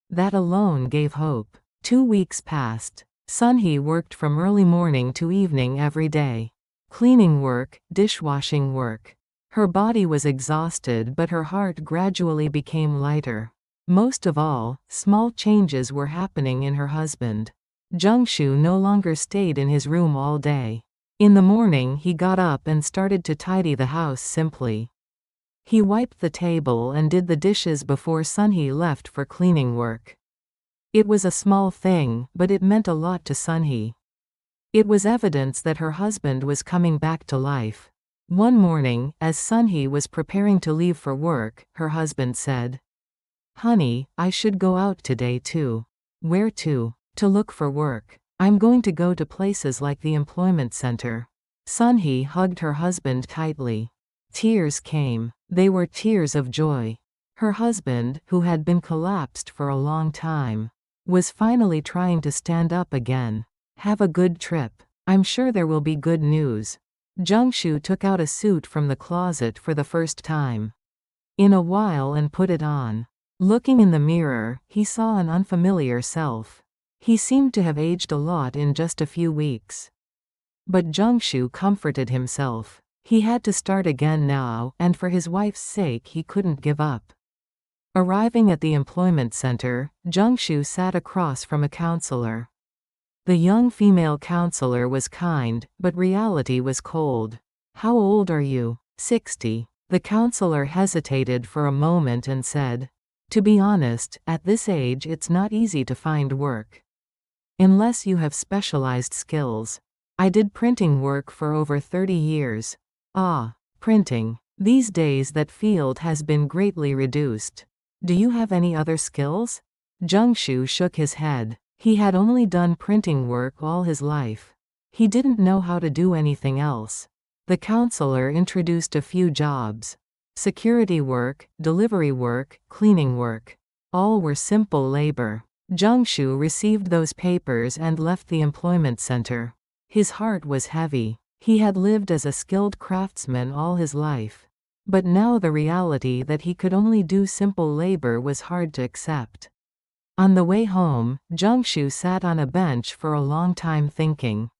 That alone gave hope. 2 weeks passed. Sunhee worked from early morning to evening every day. Cleaning work, dishwashing work. Her body was exhausted, but her heart gradually became lighter. Most of all, small changes were happening in her husband. Jungshu no longer stayed in his room all day. In the morning he got up and started to tidy the house simply. He wiped the table and did the dishes before Sunhee left for cleaning work. It was a small thing, but it meant a lot to Sunhee. It was evidence that her husband was coming back to life. One morning, as Sunhee was preparing to leave for work, her husband said, Honey, I should go out today too. Where to? To look for work. I'm going to go to places like the employment center. Sunhee hugged her husband tightly. Tears came. They were tears of joy. Her husband, who had been collapsed for a long time, was finally trying to stand up again. Have a good trip. I'm sure there will be good news. Jungshu took out a suit from the closet for the first time in a while and put it on. Looking in the mirror, he saw an unfamiliar self. He seemed to have aged a lot in just a few weeks. But Jungshu comforted himself. He had to start again now, and for his wife's sake he couldn't give up. Arriving at the employment center, Jungshu sat across from a counselor. The young female counselor was kind, but reality was cold. "How old are you?" 60. The counselor hesitated for a moment and said, "To be honest, at this age it's not easy to find work. Unless you have specialized skills. I did printing work for over 30 years. Ah, printing. These days that field has been greatly reduced. Do you have any other skills?" Jungshu shook his head. He had only done printing work all his life. He didn't know how to do anything else. The counselor introduced a few jobs. Security work, delivery work, cleaning work. All were simple labor. Jungshu received those papers and left the employment center. His heart was heavy. He had lived as a skilled craftsman all his life. But now the reality that he could only do simple labor was hard to accept. On the way home, Jungshu sat on a bench for a long time thinking.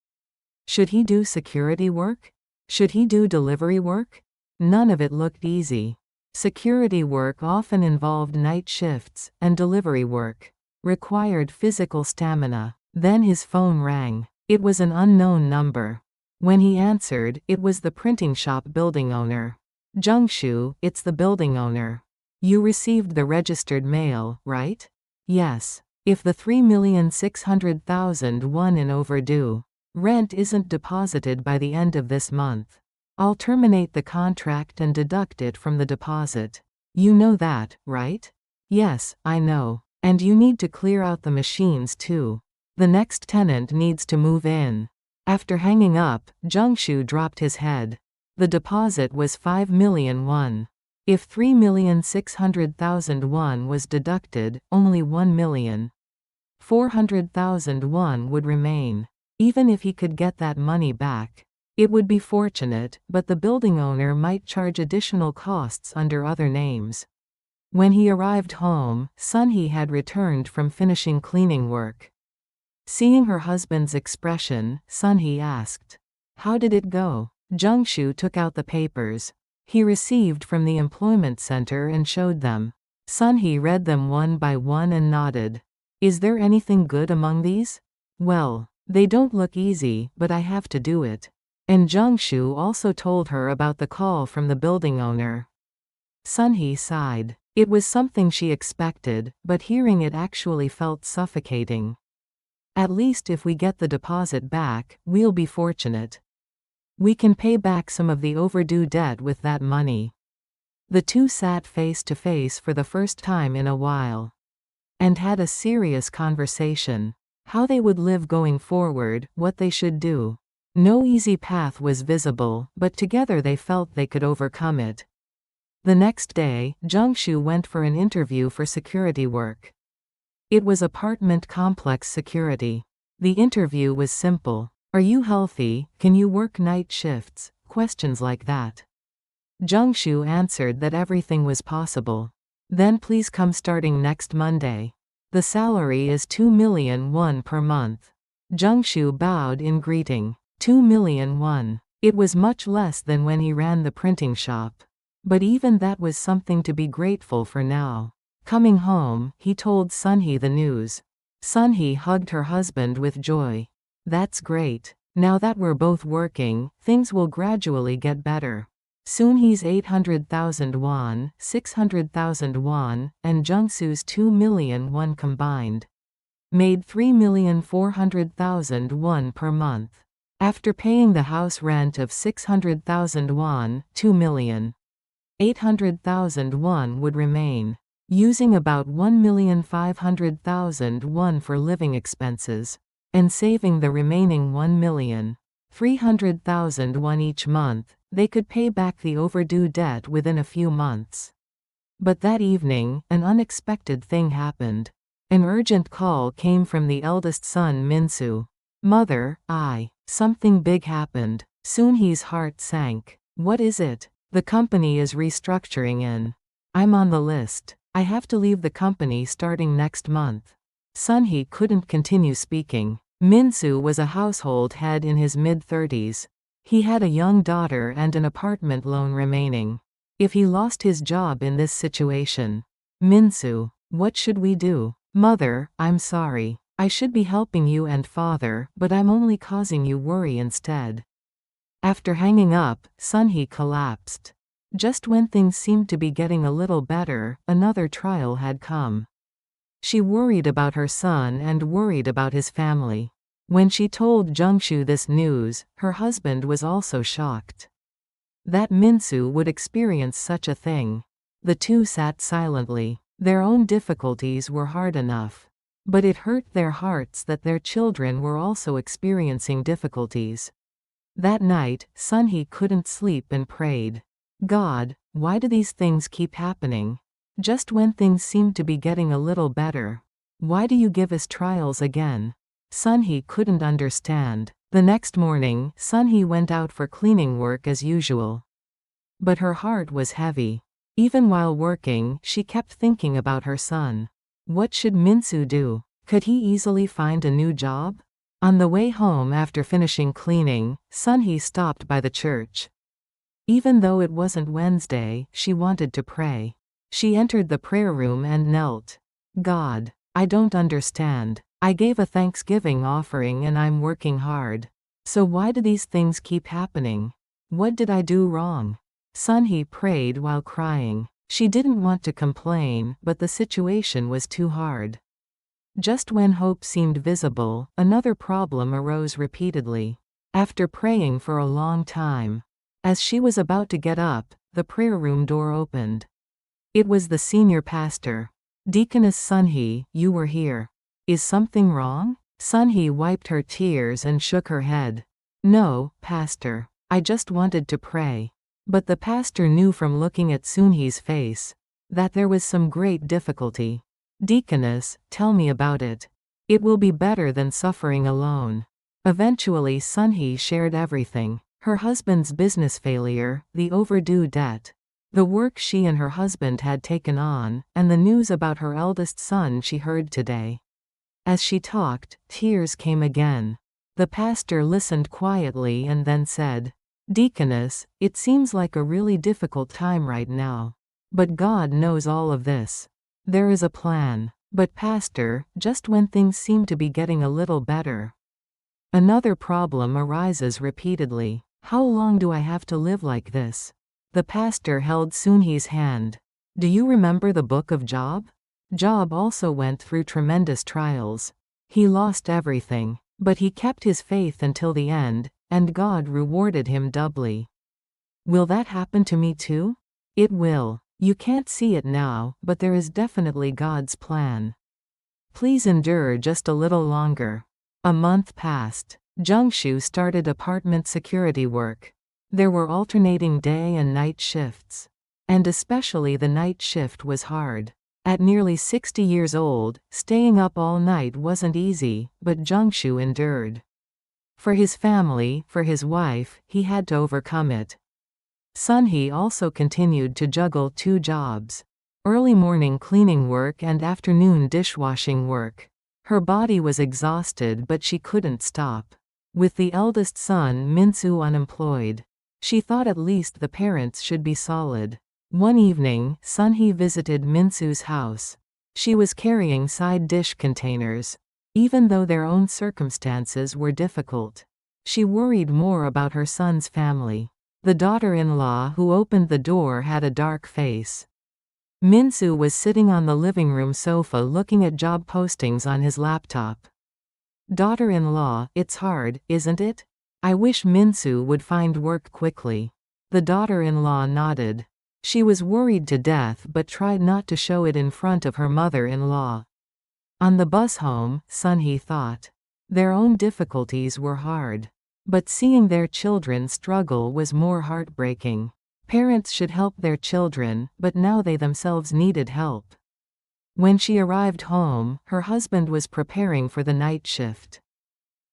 Should he do security work? Should he do delivery work? None of it looked easy. Security work often involved night shifts, and delivery work required physical stamina. Then his phone rang. It was an unknown number. When he answered, it was the printing shop building owner. "Jungshu, it's the building owner. You received the registered mail, right?" "Yes. If the 3,600,000 won in overdue rent isn't deposited by the end of this month, I'll terminate the contract and deduct it from the deposit. You know that, right?" "Yes, I know. And you need to clear out the machines too. The next tenant needs to move in." After hanging up, Jungshu dropped his head. The deposit was 5 million won. If 3,600,000 won was deducted, only 1,400,000 won would remain. Even if he could get that money back, it would be fortunate, but the building owner might charge additional costs under other names. When he arrived home, Sunhee had returned from finishing cleaning work. Seeing her husband's expression, Sunhee asked, "How did it go?" Jungshu took out the papers he received from the employment center and showed them. Sunhee read them one by one and nodded. "Is there anything good among these?" "Well, they don't look easy, but I have to do it." And Jungshu also told her about the call from the building owner. Sunhee sighed. It was something she expected, but hearing it actually felt suffocating. "At least if we get the deposit back, we'll be fortunate. We can pay back some of the overdue debt with that money." The two sat face to face for the first time in a while and had a serious conversation. How they would live going forward, what they should do. No easy path was visible, but together they felt they could overcome it. The next day, Jungshu went for an interview for security work. It was apartment complex security. The interview was simple. "Are you healthy? Can you work night shifts?" Questions like that. Jungshu answered that everything was possible. "Then please come starting next Monday. The salary is 2 million won per month." Jungshu bowed in greeting. 2 million won. It was much less than when he ran the printing shop. But even that was something to be grateful for now. Coming home, he told Sunhee the news. Sunhee hugged her husband with joy. "That's great. Now that we're both working, things will gradually get better." Sunhee's 800,000 won, 600,000 won, and Jungshu's 2 million won combined made 3,400,000 won per month. After paying the house rent of 600,000 won, 2,800,000 won would remain. Using about 1,500,000 won for living expenses, and saving the remaining 1,300,000 won each month, they could pay back the overdue debt within a few months. But that evening, an unexpected thing happened. An urgent call came from the eldest son Minsu. "Mother, something big happened." Sunhee's heart sank. "What is it?" "The company is restructuring and I'm on the list. I have to leave the company starting next month." Sunhee couldn't continue speaking. Minsu was a household head in his mid-30s. He had a young daughter and an apartment loan remaining. If he lost his job in this situation, Minsu, what should we do? Mother, I'm sorry. I should be helping you and father, but I'm only causing you worry instead. After hanging up, Sunhee collapsed. Just when things seemed to be getting a little better, another trial had come. She worried about her son and worried about his family. When she told Jungshu this news, her husband was also shocked. That Minsu would experience such a thing. The two sat silently. Their own difficulties were hard enough. But it hurt their hearts that their children were also experiencing difficulties. That night, Sunhee couldn't sleep and prayed. God, why do these things keep happening? Just when things seem to be getting a little better. Why do you give us trials again? Sunhee couldn't understand. The next morning, Sunhee went out for cleaning work as usual. But her heart was heavy. Even while working, she kept thinking about her son. What should Minsu do? Could he easily find a new job? On the way home after finishing cleaning, Sunhee stopped by the church. Even though it wasn't Wednesday, she wanted to pray. She entered the prayer room and knelt. God, I don't understand. I gave a Thanksgiving offering and I'm working hard. So why do these things keep happening? What did I do wrong? Sunhee prayed while crying. She didn't want to complain, but the situation was too hard. Just when hope seemed visible, another problem arose repeatedly. After praying for a long time, as she was about to get up, the prayer room door opened. It was the senior pastor. Deaconess Sunhee, you were here. Is something wrong? Sunhee wiped her tears and shook her head. No, pastor. I just wanted to pray. But the pastor knew from looking at Sunhee's face that there was some great difficulty. Deaconess, tell me about it. It will be better than suffering alone. Eventually Sunhee shared everything. Her husband's business failure, the overdue debt, the work she and her husband had taken on, and the news about her eldest son she heard today. As she talked, tears came again. The pastor listened quietly and then said, Deaconess, it seems like a really difficult time right now. But God knows all of this. There is a plan. But pastor, just when things seem to be getting a little better, another problem arises repeatedly. How long do I have to live like this? The pastor held Sunhee's hand. Do you remember the book of Job? Job also went through tremendous trials. He lost everything, but he kept his faith until the end, and God rewarded him doubly. Will that happen to me too? It will. You can't see it now, but there is definitely God's plan. Please endure just a little longer. A month passed. Jungshu started apartment security work. There were alternating day and night shifts. And especially the night shift was hard. At nearly 60 years old, staying up all night wasn't easy, but Jungshu endured. For his family, for his wife, he had to overcome it. Sunhee also continued to juggle 2 jobs. Early morning cleaning work and afternoon dishwashing work. Her body was exhausted but she couldn't stop. With the eldest son Minsu unemployed, she thought at least the parents should be solid. One evening, Sunhee visited Minsu's house. She was carrying side dish containers. Even though their own circumstances were difficult, she worried more about her son's family. The daughter-in-law who opened the door had a dark face. Minsu was sitting on the living room sofa looking at job postings on his laptop. Daughter-in-law, it's hard, isn't it? I wish Minsu would find work quickly. The daughter-in-law nodded. She was worried to death but tried not to show it in front of her mother-in-law. On the bus home, Sunhee thought. Their own difficulties were hard. But seeing their children struggle was more heartbreaking. Parents should help their children, but now they themselves needed help. When she arrived home, her husband was preparing for the night shift.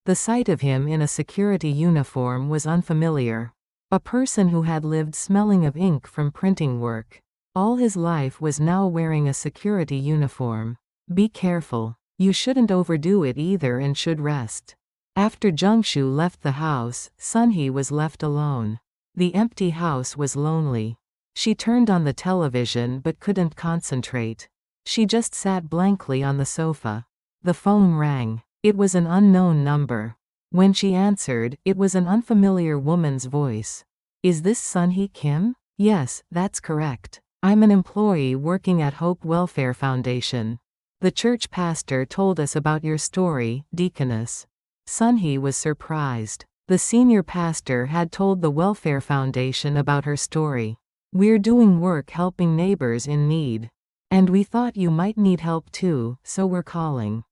The sight of him in a security uniform was unfamiliar. A person who had lived smelling of ink from printing work all his life was now wearing a security uniform. Be careful. You shouldn't overdo it either and should rest. After Jungshu left the house, Sunhee was left alone. The empty house was lonely. She turned on the television but couldn't concentrate. She just sat blankly on the sofa. The phone rang. It was an unknown number. When she answered, it was an unfamiliar woman's voice. "Is this Sunhee Kim?" "Yes, that's correct. I'm an employee working at Hope Welfare Foundation. The church pastor told us about your story, Deaconess." Sunhee was surprised. The senior pastor had told the Welfare Foundation about her story. "We're doing work helping neighbors in need. And we thought you might need help too, so we're calling."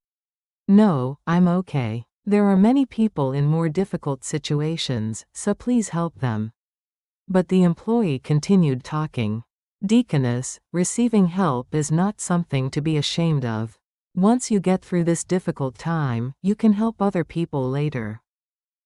"No, I'm okay. There are many people in more difficult situations, so please help them." But the employee continued talking. "Deaconess, receiving help is not something to be ashamed of. Once you get through this difficult time, you can help other people later."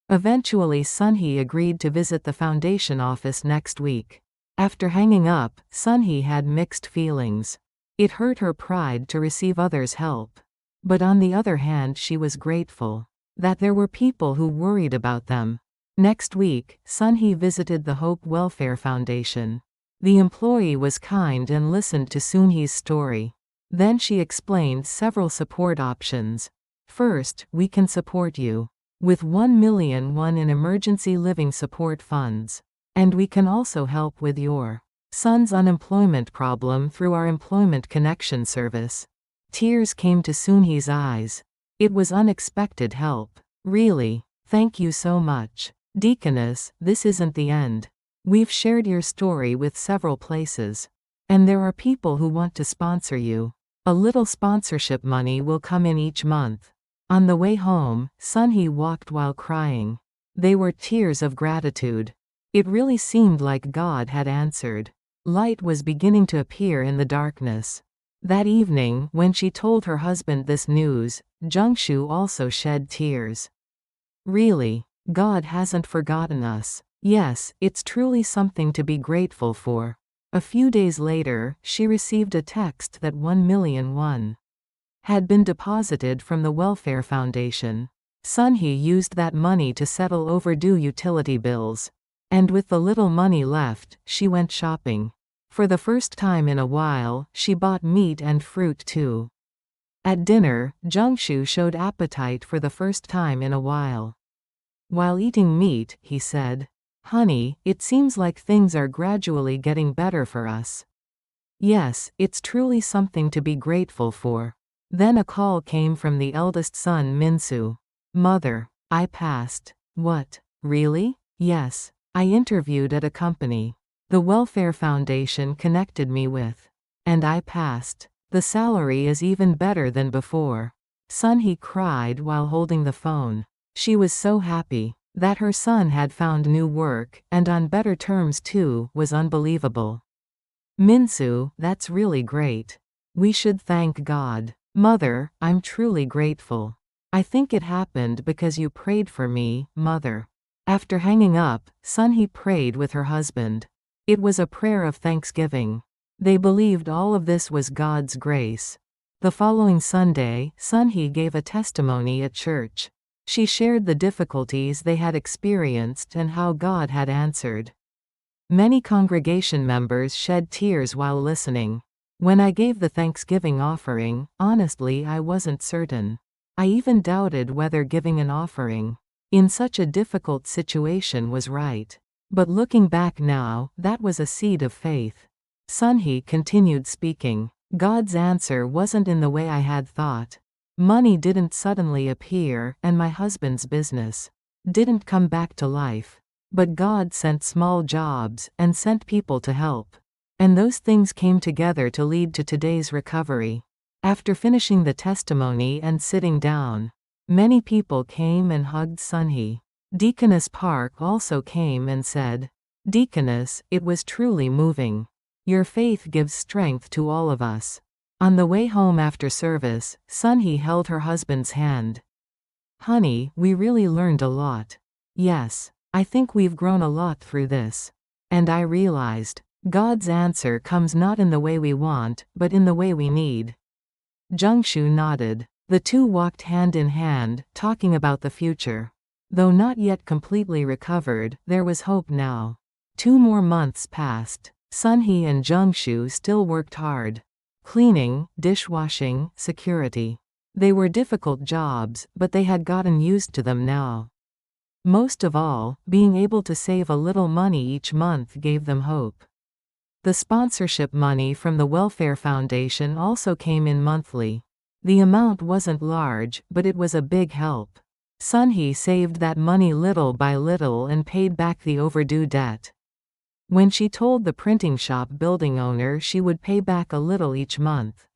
Eventually Sunhee agreed to visit the foundation office next week. After hanging up, Sunhee had mixed feelings. It hurt her pride to receive others' help. But on the other hand she was grateful that there were people who worried about them. Next week, Sunhee visited the Hope Welfare Foundation. The employee was kind and listened to Sunhee's story. Then she explained several support options. "First, we can support you with 1,000,001 in emergency living support funds. And we can also help with your son's unemployment problem through our employment connection service." Tears came to Sunhee's eyes. It was unexpected help. "Really? Thank you so much. Deaconess, this isn't the end. We've shared your story with several places. And there are people who want to sponsor you. A little sponsorship money will come in each month." On the way home, Sunhee walked while crying. They were tears of gratitude. It really seemed like God had answered. Light was beginning to appear in the darkness. That evening, when she told her husband this news, Jungshu also shed tears. "Really? God hasn't forgotten us. Yes, it's truly something to be grateful for." A few days later, she received a text that 1,000,001 had been deposited from the Welfare Foundation. Sunhee used that money to settle overdue utility bills. And with the little money left, she went shopping. For the first time in a while, she bought meat and fruit too. At dinner, Jungshu showed appetite for the first time in a while. While eating meat, he said, "Honey, it seems like things are gradually getting better for us." Yes, it's truly something to be grateful for. Then a call came from the eldest son Minsu. "Mother, I passed." "What? Really?" "Yes. I interviewed at a company the Welfare Foundation connected me with. And I passed. The salary is even better than before." Sunhee cried while holding the phone. She was so happy. That her son had found new work, and on better terms too, was unbelievable. "Minsu, that's really great. We should thank God." "Mother, I'm truly grateful. I think it happened because you prayed for me, Mother." After hanging up, Sunhee prayed with her husband. It was a prayer of thanksgiving. They believed all of this was God's grace. The following Sunday, Sunhee gave a testimony at church. She shared the difficulties they had experienced and how God had answered. Many congregation members shed tears while listening. "When I gave the Thanksgiving offering, honestly I wasn't certain. I even doubted whether giving an offering in such a difficult situation was right. But looking back now, that was a seed of faith." Sunhee continued speaking. "God's answer wasn't in the way I had thought. Money didn't suddenly appear, and my husband's business didn't come back to life. But God sent small jobs, and sent people to help. And those things came together to lead to today's recovery." After finishing the testimony and sitting down, many people came and hugged Sunhee. Deaconess Park also came and said, "Deaconess, it was truly moving. Your faith gives strength to all of us." On the way home after service, Sunhee held her husband's hand. "Honey, we really learned a lot." "Yes. I think we've grown a lot through this. And I realized, God's answer comes not in the way we want, but in the way we need." Jungshu nodded. The two walked hand in hand, talking about the future. Though not yet completely recovered, there was hope now. 2 more months passed. Sunhee and Jungshu still worked hard. Cleaning, dishwashing, security. They were difficult jobs, but they had gotten used to them now. Most of all, being able to save a little money each month gave them hope. The sponsorship money from the Welfare Foundation also came in monthly. The amount wasn't large, but it was a big help. Sunhee saved that money little by little and paid back the overdue debt. When she told the printing shop building owner she would pay back a little each month.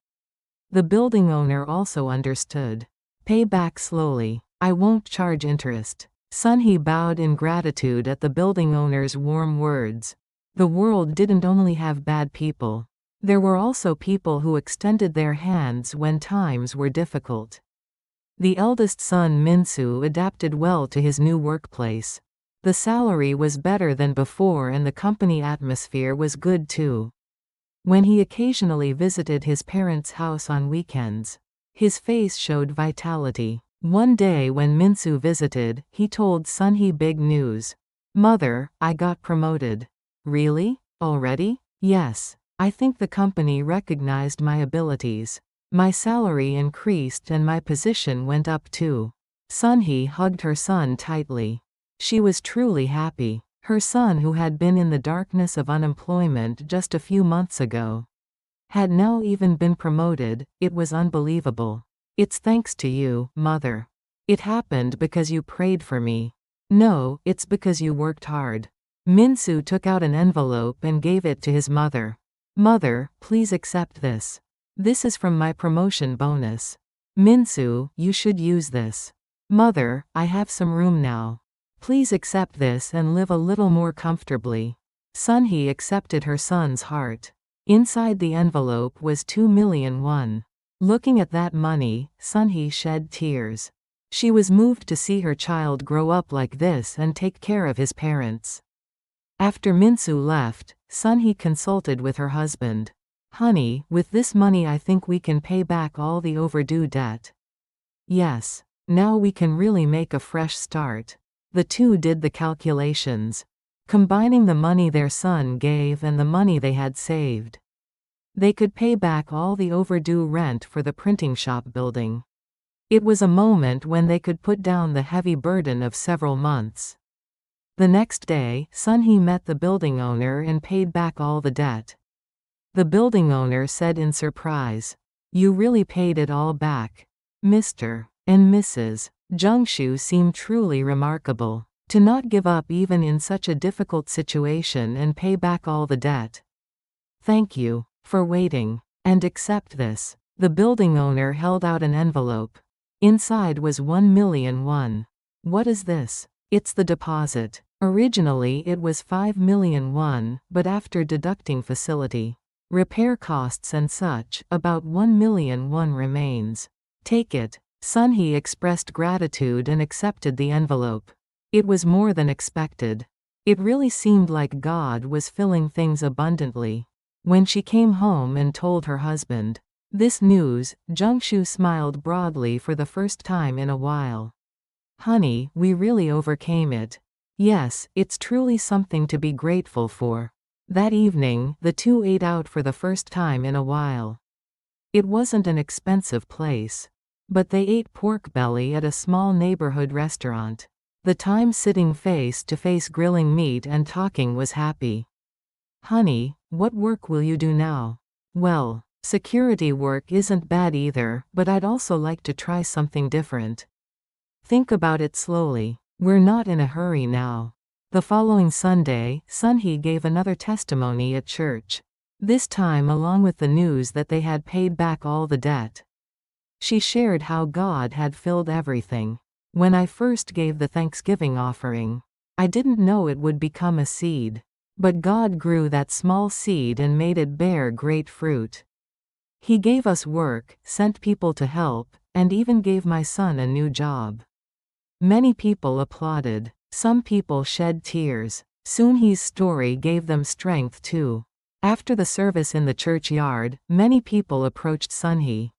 The building owner also understood. Pay back slowly. I won't charge interest. Sunhee bowed in gratitude at the building owner's warm words. The world didn't only have bad people. There were also people who extended their hands when times were difficult. The eldest son Minsu adapted well to his new workplace. The salary was better than before and the company atmosphere was good too. When he occasionally visited his parents' house on weekends, his face showed vitality. One day when Minsu visited, he told Sunhee big news. "Mother, I got promoted." "Really? Already?" "Yes. I think the company recognized my abilities. My salary increased and my position went up too." Sunhee hugged her son tightly. She was truly happy. Her son, who had been in the darkness of unemployment just a few months ago, had now even been promoted. It was unbelievable. "It's thanks to you, Mother. It happened because you prayed for me." "No, it's because you worked hard." Minsu took out an envelope and gave it to his mother. "Mother, please accept this. This is from my promotion bonus." "Minsu, you should use this." "Mother, I have some room now. Please accept this and live a little more comfortably." Sunhee accepted her son's heart. Inside the envelope was 2 million won. Looking at that money, Sunhee shed tears. She was moved to see her child grow up like this and take care of his parents. After Minsu left, Sunhee consulted with her husband. "Honey, with this money I think we can pay back all the overdue debt." "Yes. Now we can really make a fresh start." The two did the calculations, combining the money their son gave and the money they had saved. They could pay back all the overdue rent for the printing shop building. It was a moment when they could put down the heavy burden of several months. The next day, Sunhee met the building owner and paid back all the debt. The building owner said in surprise, "You really paid it all back. Mr. and Mrs. Jungshu seem truly remarkable. To not give up even in such a difficult situation and pay back all the debt. Thank you for waiting. And accept this." The building owner held out an envelope. Inside was 1 million won. "What is this?" "It's the deposit. Originally it was 5 million won, but after deducting facility, repair costs and such, about 1 million won remains. Take it." Sunhee expressed gratitude and accepted the envelope. It was more than expected. It really seemed like God was filling things abundantly. When she came home and told her husband this news, Jungshu smiled broadly for the first time in a while. "Honey, we really overcame it." "Yes, it's truly something to be grateful for." That evening, the two ate out for the first time in a while. It wasn't an expensive place, but they ate pork belly at a small neighborhood restaurant. The time sitting face to face grilling meat and talking was happy. "Honey, what work will you do now?" "Well, security work isn't bad either, but I'd also like to try something different. Think about it slowly. We're not in a hurry now." The following Sunday, Sunhee gave another testimony at church. This time along with the news that they had paid back all the debt. She shared how God had filled everything. "When I first gave the Thanksgiving offering, I didn't know it would become a seed. But God grew that small seed and made it bear great fruit. He gave us work, sent people to help, and even gave my son a new job." Many people applauded. Some people shed tears. Sunhee's story gave them strength too. After the service in the churchyard, many people approached Sunhee.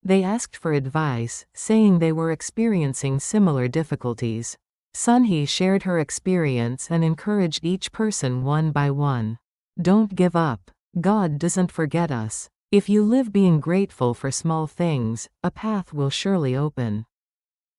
They asked for advice, saying they were experiencing similar difficulties. Sunhee shared her experience and encouraged each person one by one. Don't give up. God doesn't forget us. If you live being grateful for small things, a path will surely open.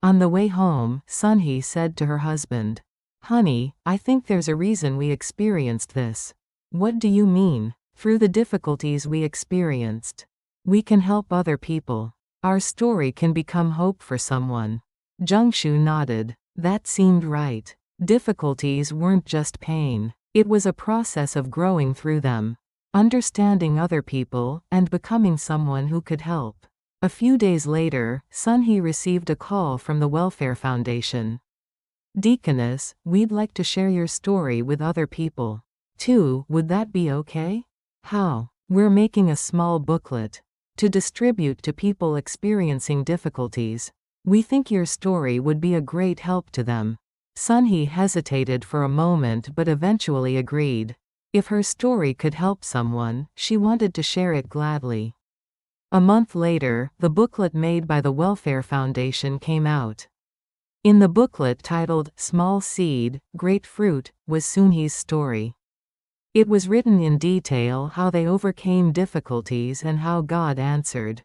On the way home, Sunhee said to her husband, "Honey, I think there's a reason we experienced this." "What do you mean?" "Through the difficulties we experienced, we can help other people. Our story can become hope for someone." Jungshu nodded. That seemed right. Difficulties weren't just pain. It was a process of growing through them, understanding other people, and becoming someone who could help. A few days later, Sunhee received a call from the Welfare Foundation. "Deaconess, we'd like to share your story with other people, too. Would that be okay?" "How?" "We're making a small booklet to distribute to people experiencing difficulties. We think your story would be a great help to them." Sunhee hesitated for a moment but eventually agreed. If her story could help someone, she wanted to share it gladly. A month later, the booklet made by the Welfare Foundation came out. In the booklet titled "Small Seed, Great Fruit" was Sunhee's story. It was written in detail how they overcame difficulties and how God answered.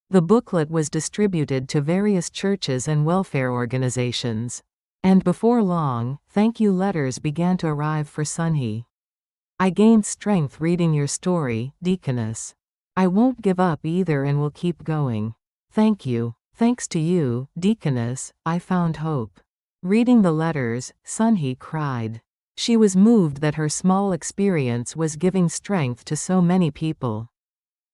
The booklet was distributed to various churches and welfare organizations. And before long, thank you letters began to arrive for Sunhee. "I gained strength reading your story, Deaconess. I won't give up either and will keep going. Thank you. Thanks to you, Deaconess, I found hope." Reading the letters, Sunhee cried. She was moved that her small experience was giving strength to so many people.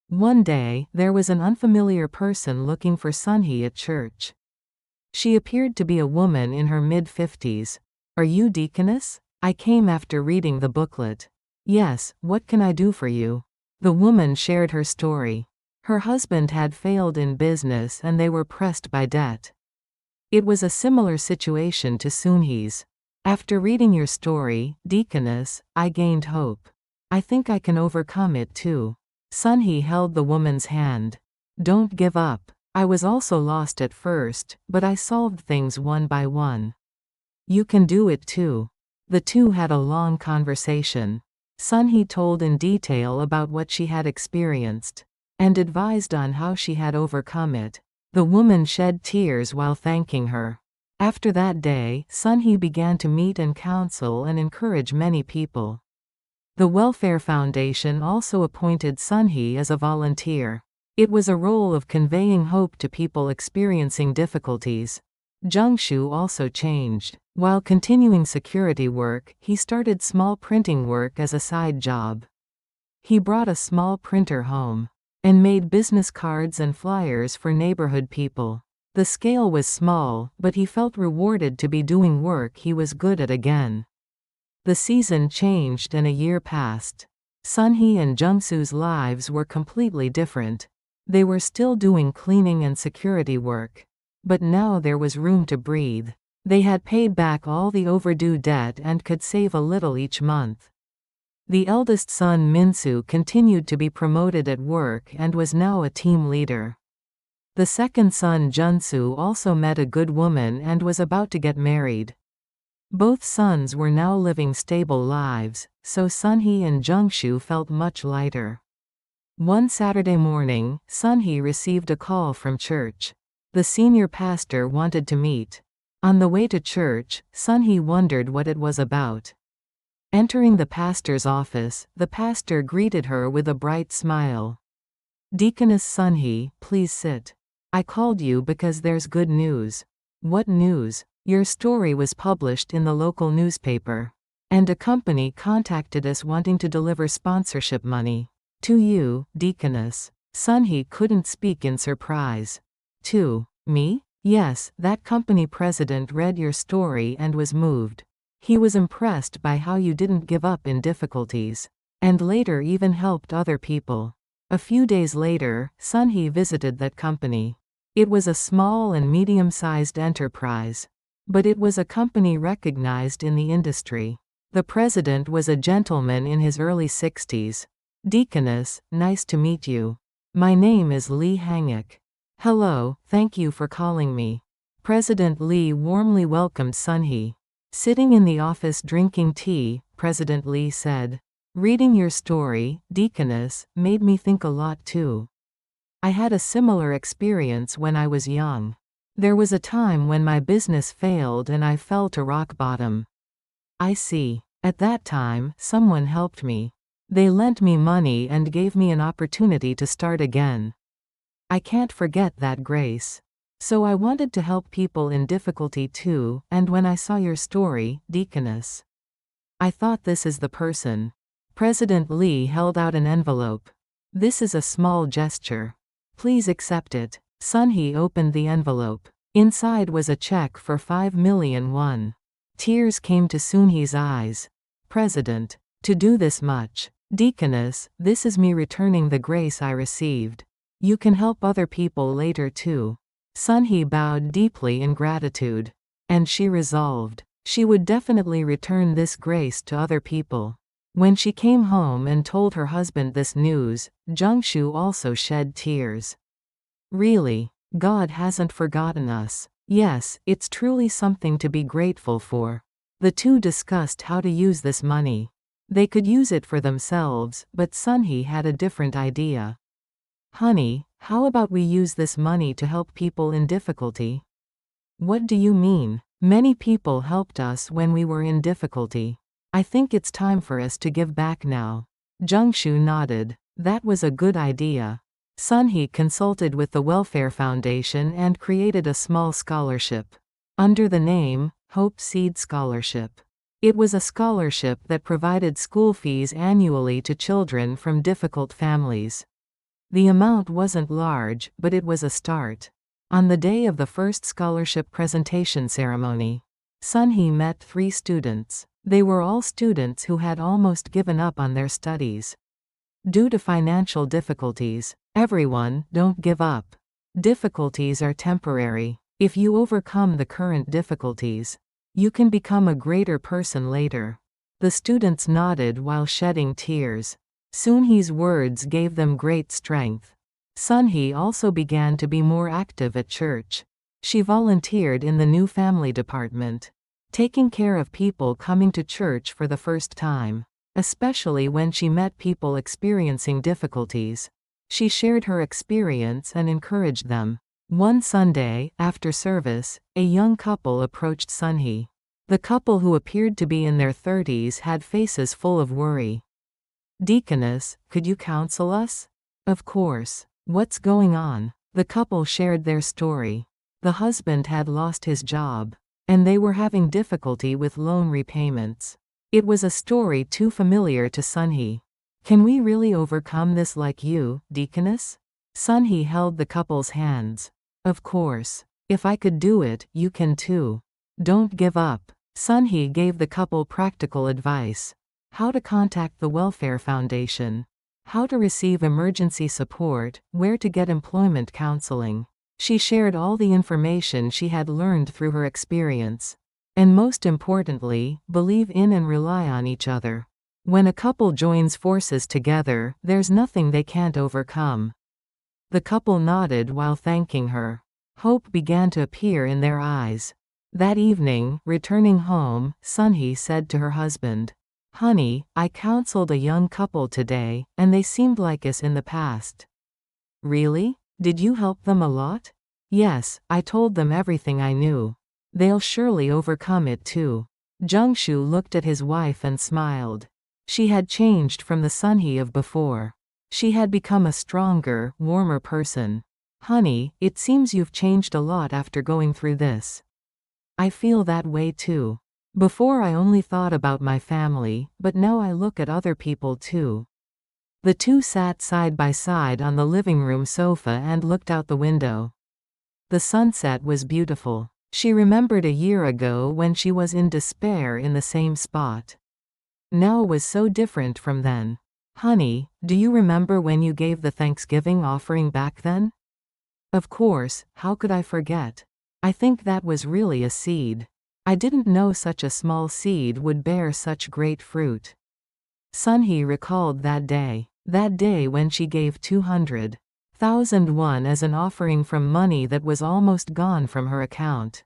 One day, there was an unfamiliar person looking for Sunhee at church. She appeared to be a woman in her mid-50s. "Are you Deaconess? I came after reading the booklet." "Yes, what can I do for you?" The woman shared her story. Her husband had failed in business and they were pressed by debt. It was a similar situation to Sunhee's. "After reading your story, Deaconess, I gained hope. I think I can overcome it too." Sunhee held the woman's hand. "Don't give up. I was also lost at first, but I solved things one by one. You can do it too." The two had a long conversation. Sunhee told in detail about what she had experienced, and advised on how she had overcome it. The woman shed tears while thanking her. After that day, Sunhee began to meet and counsel and encourage many people. The Welfare Foundation also appointed Sunhee as a volunteer. It was a role of conveying hope to people experiencing difficulties. Jungshu also changed. While continuing security work, he started small printing work as a side job. He brought a small printer home and made business cards and flyers for neighborhood people. The scale was small, but he felt rewarded to be doing work he was good at again. The season changed and a year passed. Sunhee and Jungshu's lives were completely different. They were still doing cleaning and security work, but now there was room to breathe. They had paid back all the overdue debt and could save a little each month. The eldest son Minsu continued to be promoted at work and was now a team leader. The second son Junsu also met a good woman and was about to get married. Both sons were now living stable lives, so Sunhee and Jungshu felt much lighter. One Saturday morning, Sunhee received a call from church. The senior pastor wanted to meet. On the way to church, Sunhee wondered what it was about. Entering the pastor's office, the pastor greeted her with a bright smile. "Deaconess Sunhee, please sit. I called you because there's good news." "What news?" "Your story was published in the local newspaper, and a company contacted us wanting to deliver sponsorship money to you, Deaconess." Sunhee couldn't speak in surprise. "To me?" "Yes, that company president read your story and was moved. He was impressed by how you didn't give up in difficulties, and later even helped other people." A few days later, Sunhee visited that company. It was a small and medium-sized enterprise, but it was a company recognized in the industry. The president was a gentleman in his early 60s. "Deaconess, nice to meet you. My name is Lee Hangik. Hello, thank you for calling me. President Lee warmly welcomed Sunhee. Sitting in the office drinking tea, President Lee said, "Reading your story, Deaconess, made me think a lot too. I had a similar experience when I was young. There was a time when my business failed and I fell to rock bottom." I see. At that time, someone helped me. They lent me money and gave me an opportunity to start again. I can't forget that, Grace. So I wanted to help people in difficulty too, and when I saw your story, Deaconess, I thought this is the person. President Lee held out an envelope. This is a small gesture. Please accept it. Sunhee opened the envelope. Inside was a check for 5 million won. Tears came to Sunhee's eyes. President, to do this much. Deaconess, this is me returning the grace I received. You can help other people later too. Sunhee bowed deeply in gratitude. And she resolved. She would definitely return this grace to other people. When she came home and told her husband this news, Jungshu also shed tears. Really, God hasn't forgotten us. Yes, it's truly something to be grateful for. The two discussed how to use this money. They could use it for themselves, but Sunhee had a different idea. Honey, how about we use this money to help people in difficulty? What do you mean? Many people helped us when we were in difficulty. I think it's time for us to give back now. Jungshu nodded. That was a good idea. Sunhee consulted with the Welfare Foundation and created a small scholarship. Under the name, Hope Seed Scholarship. It was a scholarship that provided school fees annually to children from difficult families. The amount wasn't large, but it was a start. On the day of the first scholarship presentation ceremony, Sunhee met 3 students. They were all students who had almost given up on their studies. Due to financial difficulties, everyone, don't give up. Difficulties are temporary. If you overcome the current difficulties, you can become a greater person later. The students nodded while shedding tears. Sunhee's words gave them great strength. Sunhee also began to be more active at church. She volunteered in the new family department, taking care of people coming to church for the first time, especially when she met people experiencing difficulties. She shared her experience and encouraged them. One Sunday, after service, a young couple approached Sunhee. The couple, who appeared to be in their 30s, had faces full of worry. "Deaconess, could you counsel us?" "Of course. What's going on?" The couple shared their story. The husband had lost his job, and they were having difficulty with loan repayments. It was a story too familiar to Sunhee. "Can we really overcome this like you, Deaconess?" Sunhee held the couple's hands. "Of course. If I could do it, you can too. Don't give up." Sunhee gave the couple practical advice. How to contact the Welfare Foundation, how to receive emergency support, where to get employment counseling. She shared all the information she had learned through her experience. And most importantly, believe in and rely on each other. When a couple joins forces together, there's nothing they can't overcome. The couple nodded while thanking her. Hope began to appear in their eyes. That evening, returning home, Sunhee said to her husband, "Honey, I counseled a young couple today, and they seemed like us in the past." "Really? Did you help them a lot?" "Yes, I told them everything I knew. They'll surely overcome it too." Jungshu looked at his wife and smiled. She had changed from the Sunhee of before. She had become a stronger, warmer person. "Honey, it seems you've changed a lot after going through this." "I feel that way too. Before I only thought about my family, but now I look at other people too." The two sat side by side on the living room sofa and looked out the window. The sunset was beautiful. She remembered a year ago when she was in despair in the same spot. Now it was so different from then. "Honey, do you remember when you gave the Thanksgiving offering back then?" "Of course, how could I forget? I think that was really a seed. I didn't know such a small seed would bear such great fruit." Sunhee recalled that day when she gave 200. 1,001 as an offering from money that was almost gone from her account.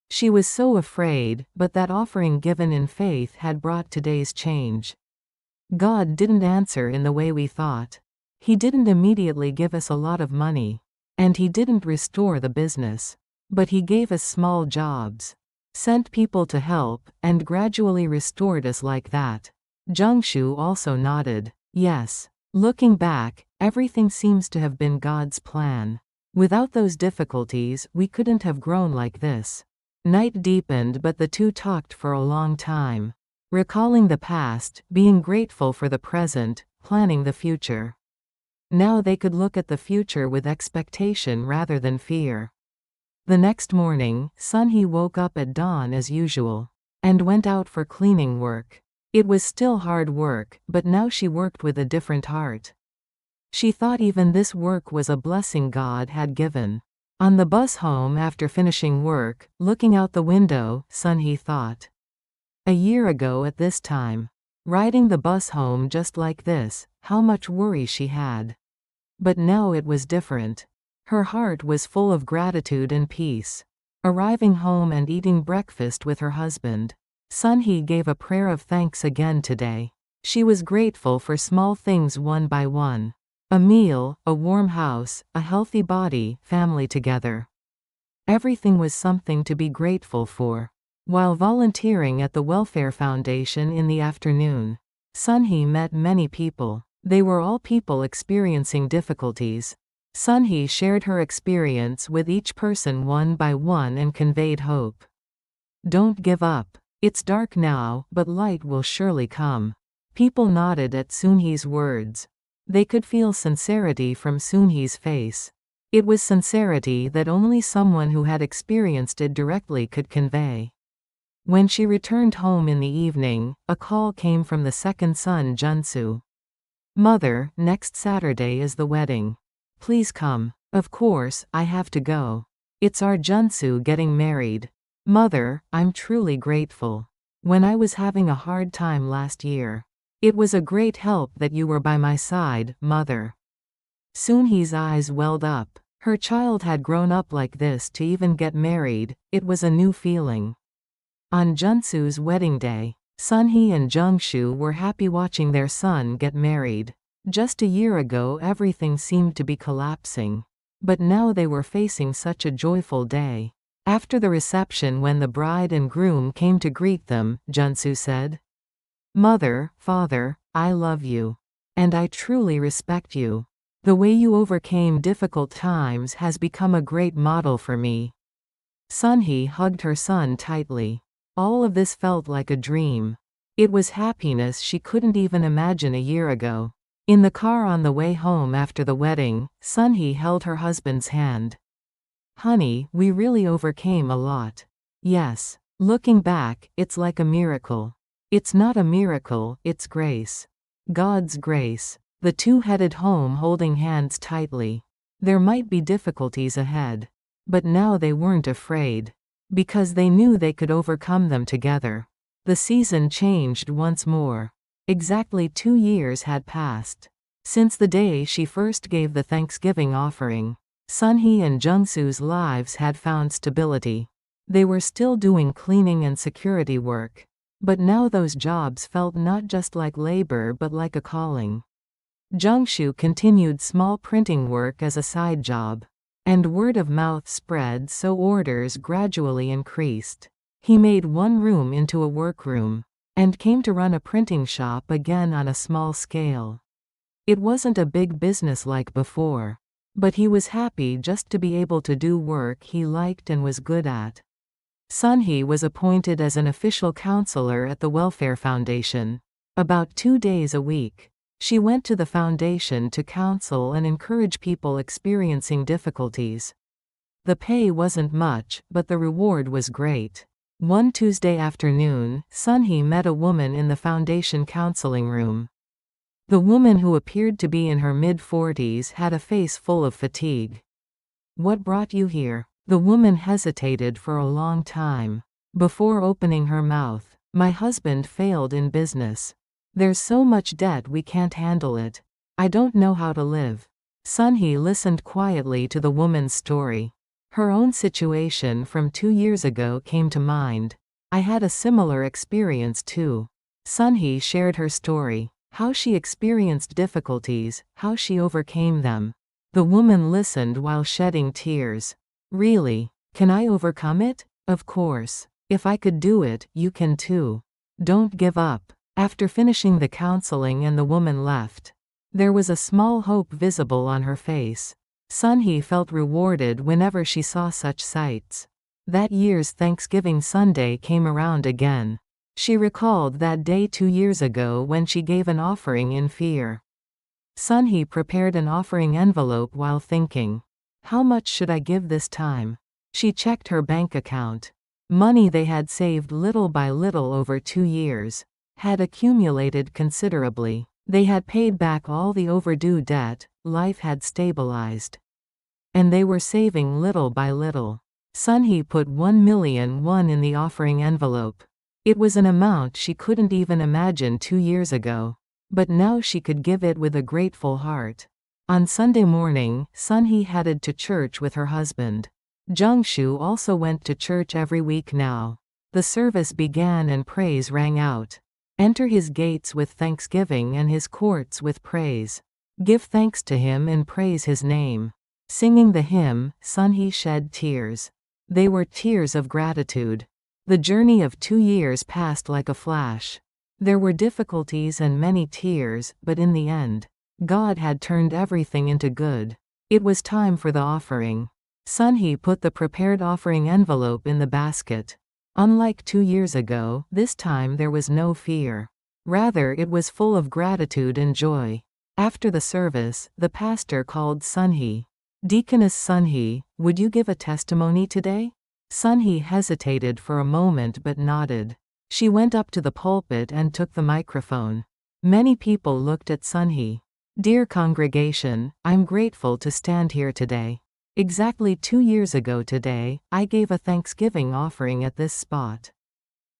She was so afraid, but that offering given in faith had brought today's change. God didn't answer in the way we thought. He didn't immediately give us a lot of money. And He didn't restore the business. But He gave us small jobs, sent people to help, and gradually restored us like that. Jingshu also nodded. Yes. Looking back, everything seems to have been God's plan. Without those difficulties, we couldn't have grown like this. Night deepened, but the two talked for a long time. Recalling the past, being grateful for the present, planning the future. Now they could look at the future with expectation rather than fear. The next morning, Sunhee woke up at dawn as usual, and went out for cleaning work. It was still hard work, but now she worked with a different heart. She thought even this work was a blessing God had given. On the bus home after finishing work, looking out the window, Sunhee thought. A year ago at this time, riding the bus home just like this, how much worry she had. But now it was different. Her heart was full of gratitude and peace. Arriving home and eating breakfast with her husband, Sunhee gave a prayer of thanks again today. She was grateful for small things one by one. A meal, a warm house, a healthy body, family together. Everything was something to be grateful for. While volunteering at the Welfare Foundation in the afternoon, Sunhee met many people. They were all people experiencing difficulties. Sunhee shared her experience with each person one by one and conveyed hope. Don't give up. It's dark now, but light will surely come. People nodded at Sunhee's words. They could feel sincerity from Sunhee's face. It was sincerity that only someone who had experienced it directly could convey. When she returned home in the evening, a call came from the second son Junsu. Mother, next Saturday is the wedding. Please come. Of course, I have to go. It's our Junsu getting married. Mother, I'm truly grateful. When I was having a hard time last year, it was a great help that you were by my side, Mother. Sunhee's eyes welled up. Her child had grown up like this to even get married. It was a new feeling. On Junsu's wedding day, Sunhee and Jingshu were happy watching their son get married. Just a year ago everything seemed to be collapsing. But now they were facing such a joyful day. After the reception, when the bride and groom came to greet them, Junsu said, Mother, Father, I love you. And I truly respect you. The way you overcame difficult times has become a great model for me. Sunhee hugged her son tightly. All of this felt like a dream. It was happiness she couldn't even imagine a year ago. In the car on the way home after the wedding, Sunhee held her husband's hand. Honey, we really overcame a lot. Yes. Looking back, it's like a miracle. It's not a miracle, it's grace. God's grace. The two headed home holding hands tightly. There might be difficulties ahead. But now they weren't afraid. Because they knew they could overcome them together. The season changed once more. Exactly 2 years had passed. Since the day she first gave the Thanksgiving offering, Sunhee and Jungsu's lives had found stability. They were still doing cleaning and security work. But now those jobs felt not just like labor but like a calling. Jingshu continued small printing work as a side job. And word of mouth spread, so orders gradually increased. He made one room into a workroom, and came to run a printing shop again on a small scale. It wasn't a big business like before. But he was happy just to be able to do work he liked and was good at. Sunhee was appointed as an official counselor at the Welfare Foundation. About 2 days a week, she went to the foundation to counsel and encourage people experiencing difficulties. The pay wasn't much, but the reward was great. One Tuesday afternoon, Sunhee met a woman in the foundation counseling room. The woman, who appeared to be in her mid-40s, had a face full of fatigue. What brought you here? The woman hesitated for a long time. Before opening her mouth, my husband failed in business. There's so much debt we can't handle it. I don't know how to live. Sunhee listened quietly to the woman's story. Her own situation from 2 years ago came to mind. I had a similar experience too. Sunhee shared her story, how she experienced difficulties, how she overcame them. The woman listened while shedding tears. Really? Can I overcome it? Of course. If I could do it, you can too. Don't give up. After finishing the counseling and the woman left, there was a small hope visible on her face. Sunhee felt rewarded whenever she saw such sights. That year's Thanksgiving Sunday came around again. She recalled that day 2 years ago when she gave an offering in fear. Sunhee prepared an offering envelope while thinking, how much should I give this time? She checked her bank account. Money they had saved little by little over 2 years had accumulated considerably. They had paid back all the overdue debt, life had stabilized. And they were saving little by little. Sunhee put 1,000,000 won in the offering envelope. It was an amount she couldn't even imagine 2 years ago. But now she could give it with a grateful heart. On Sunday morning, Sunhee headed to church with her husband. Jungshu also went to church every week now. The service began and praise rang out. Enter his gates with thanksgiving and his courts with praise. Give thanks to him and praise his name. Singing the hymn, Sunhee shed tears. They were tears of gratitude. The journey of 2 years passed like a flash. There were difficulties and many tears, but in the end, God had turned everything into good. It was time for the offering. Sunhee put the prepared offering envelope in the basket. Unlike 2 years ago, this time there was no fear. Rather, it was full of gratitude and joy. After the service, the pastor called Sunhee. Deaconess Sunhee, would you give a testimony today? Sunhee hesitated for a moment but nodded. She went up to the pulpit and took the microphone. Many people looked at Sunhee. Dear congregation, I'm grateful to stand here today. Exactly 2 years ago today, I gave a Thanksgiving offering at this spot.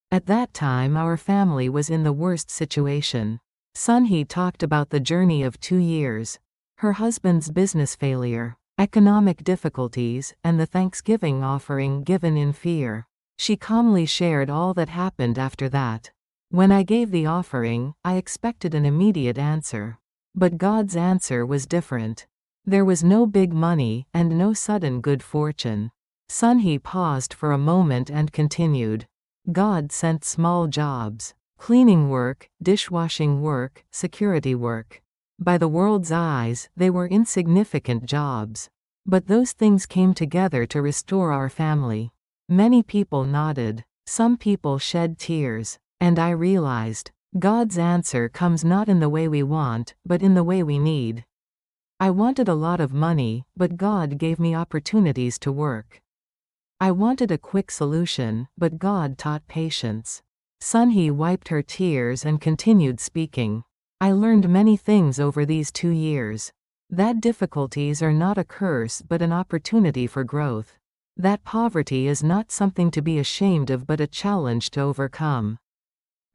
At that time our family was in the worst situation. Sunhee talked about the journey of 2 years. Her husband's business failure, economic difficulties, and the Thanksgiving offering given in fear. She calmly shared all that happened after that. When I gave the offering, I expected an immediate answer. But God's answer was different. There was no big money, and no sudden good fortune. Sunhee paused for a moment and continued. God sent small jobs. Cleaning work, dishwashing work, security work. By the world's eyes, they were insignificant jobs. But those things came together to restore our family. Many people nodded. Some people shed tears. And I realized, God's answer comes not in the way we want, but in the way we need. I wanted a lot of money, but God gave me opportunities to work. I wanted a quick solution, but God taught patience. Sunhee wiped her tears and continued speaking. I learned many things over these 2 years. That difficulties are not a curse but an opportunity for growth. That poverty is not something to be ashamed of but a challenge to overcome.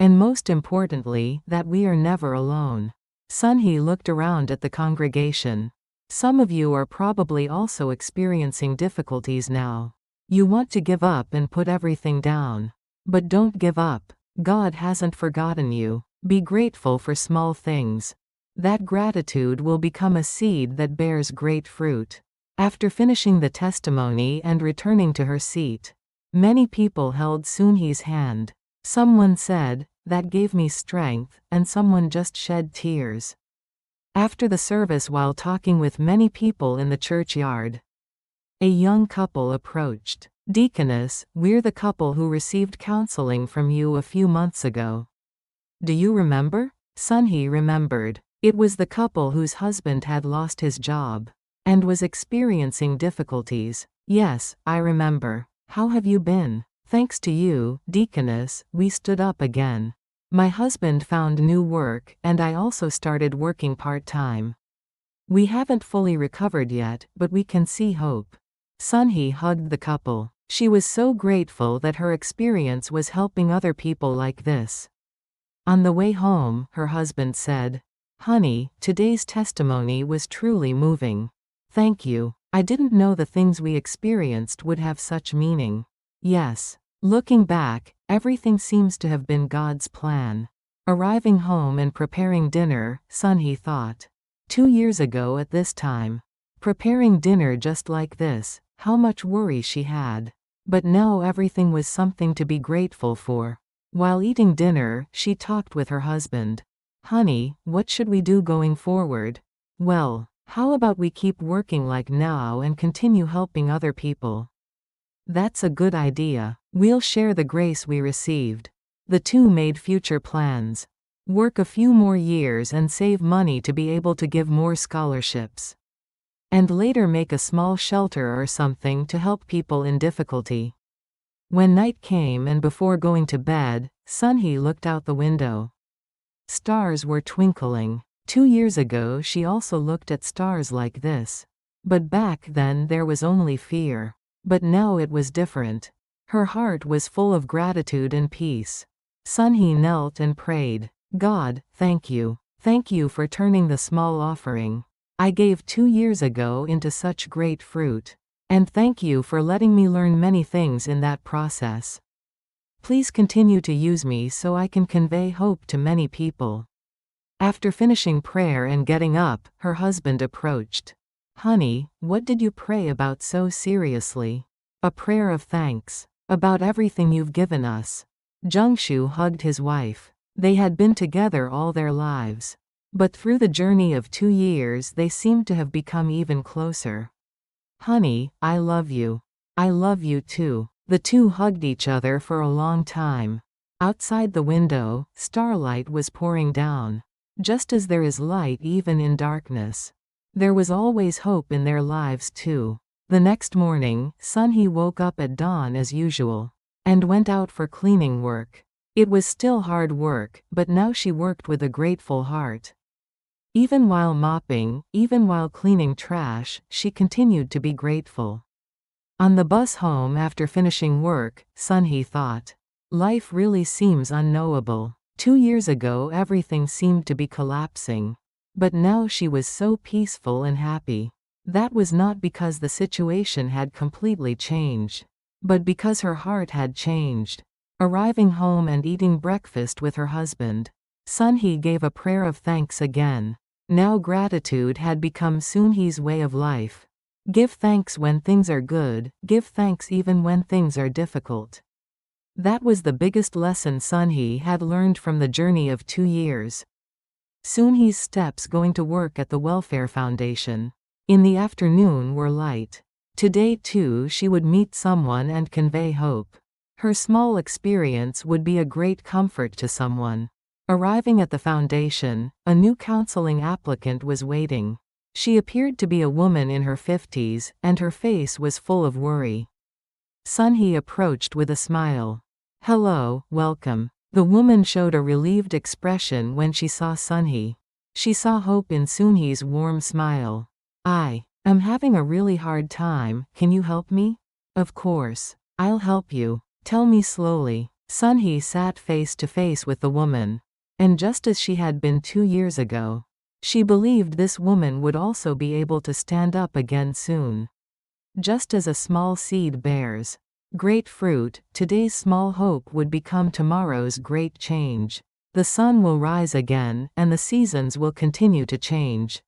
And most importantly, that we are never alone. Sunhee looked around at the congregation. Some of you are probably also experiencing difficulties now. You want to give up and put everything down. But don't give up. God hasn't forgotten you. Be grateful for small things. That gratitude will become a seed that bears great fruit. After finishing the testimony and returning to her seat, many people held Sunhee's hand. Someone said, "That gave me strength," and someone just shed tears. After the service, while talking with many people in the churchyard, a young couple approached. Deaconess, we're the couple who received counseling from you a few months ago. Do you remember? Sunhee remembered. It was the couple whose husband had lost his job and was experiencing difficulties. Yes, I remember. How have you been? Thanks to you, Deaconess, we stood up again. My husband found new work, and I also started working part-time. We haven't fully recovered yet, but we can see hope. Sunhee hugged the couple. She was so grateful that her experience was helping other people like this. On the way home, her husband said, Honey, today's testimony was truly moving. Thank you. I didn't know the things we experienced would have such meaning. Yes. Looking back, everything seems to have been God's plan. Arriving home and preparing dinner, Sunhee thought. 2 years ago at this time. Preparing dinner just like this, how much worry she had. But now everything was something to be grateful for. While eating dinner, she talked with her husband. Honey, what should we do going forward? Well, how about we keep working like now and continue helping other people? That's a good idea. We'll share the grace we received. The two made future plans. Work a few more years and save money to be able to give more scholarships. And later make a small shelter or something to help people in difficulty. When night came and before going to bed, Sunhee looked out the window. Stars were twinkling. 2 years ago she also looked at stars like this. But back then there was only fear. But now it was different. Her heart was full of gratitude and peace. Sunhee knelt and prayed. God, thank you. Thank you for turning the small offering I gave 2 years ago into such great fruit. And thank you for letting me learn many things in that process. Please continue to use me so I can convey hope to many people. After finishing prayer and getting up, her husband approached. Honey, what did you pray about so seriously? A prayer of thanks. About everything you've given us. Jungshu hugged his wife. They had been together all their lives. But through the journey of 2 years they seemed to have become even closer. Honey, I love you. I love you too. The two hugged each other for a long time. Outside the window, starlight was pouring down. Just as there is light even in darkness. There was always hope in their lives too. The next morning, Sunhee woke up at dawn as usual. And went out for cleaning work. It was still hard work, but now she worked with a grateful heart. Even while mopping, even while cleaning trash, she continued to be grateful. On the bus home after finishing work, Sunhee thought. Life really seems unknowable. 2 years ago everything seemed to be collapsing. But now she was so peaceful and happy. That was not because the situation had completely changed. But because her heart had changed. Arriving home and eating breakfast with her husband, Sunhee gave a prayer of thanks again. Now gratitude had become Sunhee's way of life. Give thanks when things are good, give thanks even when things are difficult. That was the biggest lesson Sunhee had learned from the journey of 2 years. Sunhee's steps going to work at the Welfare Foundation. In the afternoon were light. Today too she would meet someone and convey hope. Her small experience would be a great comfort to someone. Arriving at the foundation, a new counseling applicant was waiting. She appeared to be a woman in her 50s, and her face was full of worry. Sunhee approached with a smile. Hello, welcome. The woman showed a relieved expression when she saw Sunhee. She saw hope in Sunhee's warm smile. I'm having a really hard time, can you help me? Of course. I'll help you. Tell me slowly. Sunhee sat face to face with the woman. And just as she had been 2 years ago, she believed this woman would also be able to stand up again soon. Just as a small seed bears great fruit, today's small hope would become tomorrow's great change. The sun will rise again, and the seasons will continue to change.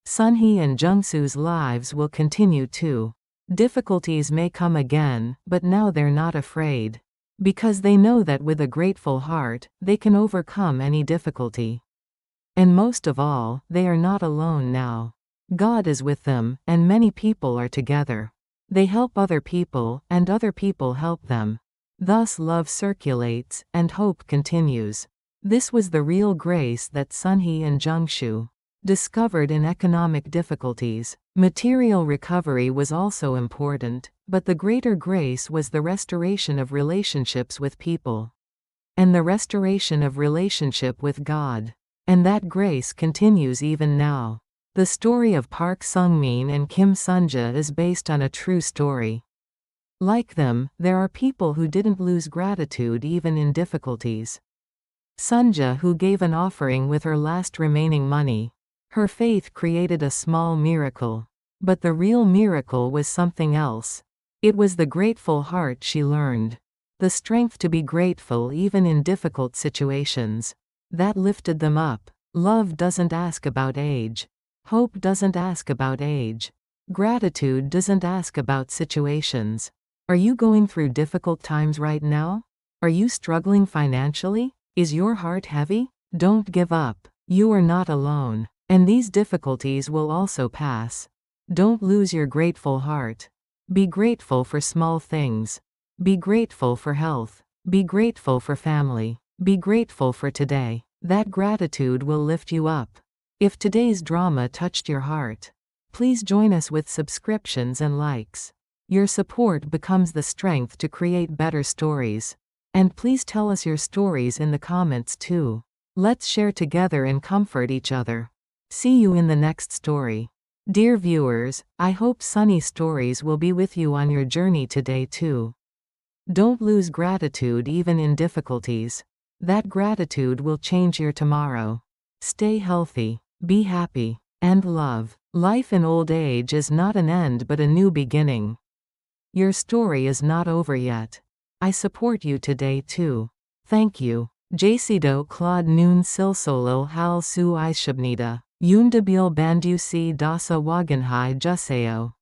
Sunhee and Jungsu's lives will continue too. Difficulties may come again, but now they're not afraid. Because they know that with a grateful heart, they can overcome any difficulty. And most of all, they are not alone now. God is with them, and many people are together. They help other people, and other people help them. Thus love circulates, and hope continues. This was the real grace that Sunhee and Jungshu discovered in economic difficulties. Material recovery was also important, but the greater grace was the restoration of relationships with people. And the restoration of relationship with God. And that grace continues even now. The story of Park Sungmin and Kim Sunja is based on a true story. Like them, there are people who didn't lose gratitude even in difficulties. Sunja who gave an offering with her last remaining money. Her faith created a small miracle. But the real miracle was something else. It was the grateful heart she learned. The strength to be grateful even in difficult situations. That lifted them up. Love doesn't ask about age. Hope doesn't ask about age. Gratitude doesn't ask about situations. Are you going through difficult times right now? Are you struggling financially? Is your heart heavy? Don't give up. You are not alone. And these difficulties will also pass. Don't lose your grateful heart. Be grateful for small things. Be grateful for health. Be grateful for family. Be grateful for today. That gratitude will lift you up. If today's drama touched your heart, please join us with subscriptions and likes. Your support becomes the strength to create better stories. And please tell us your stories in the comments too. Let's share together and comfort each other. See you in the next story. Dear viewers, I hope Sunny Stories will be with you on your journey today too. Don't lose gratitude even in difficulties. That gratitude will change your tomorrow. Stay healthy, be happy, and love. Life in old age is not an end but a new beginning. Your story is not over yet. I support you today too. Thank you. Jasido Claude Noon Silsolo Hal Su Ishabnida. Yundabil Bandu Si Dasa Waganhai Juseo.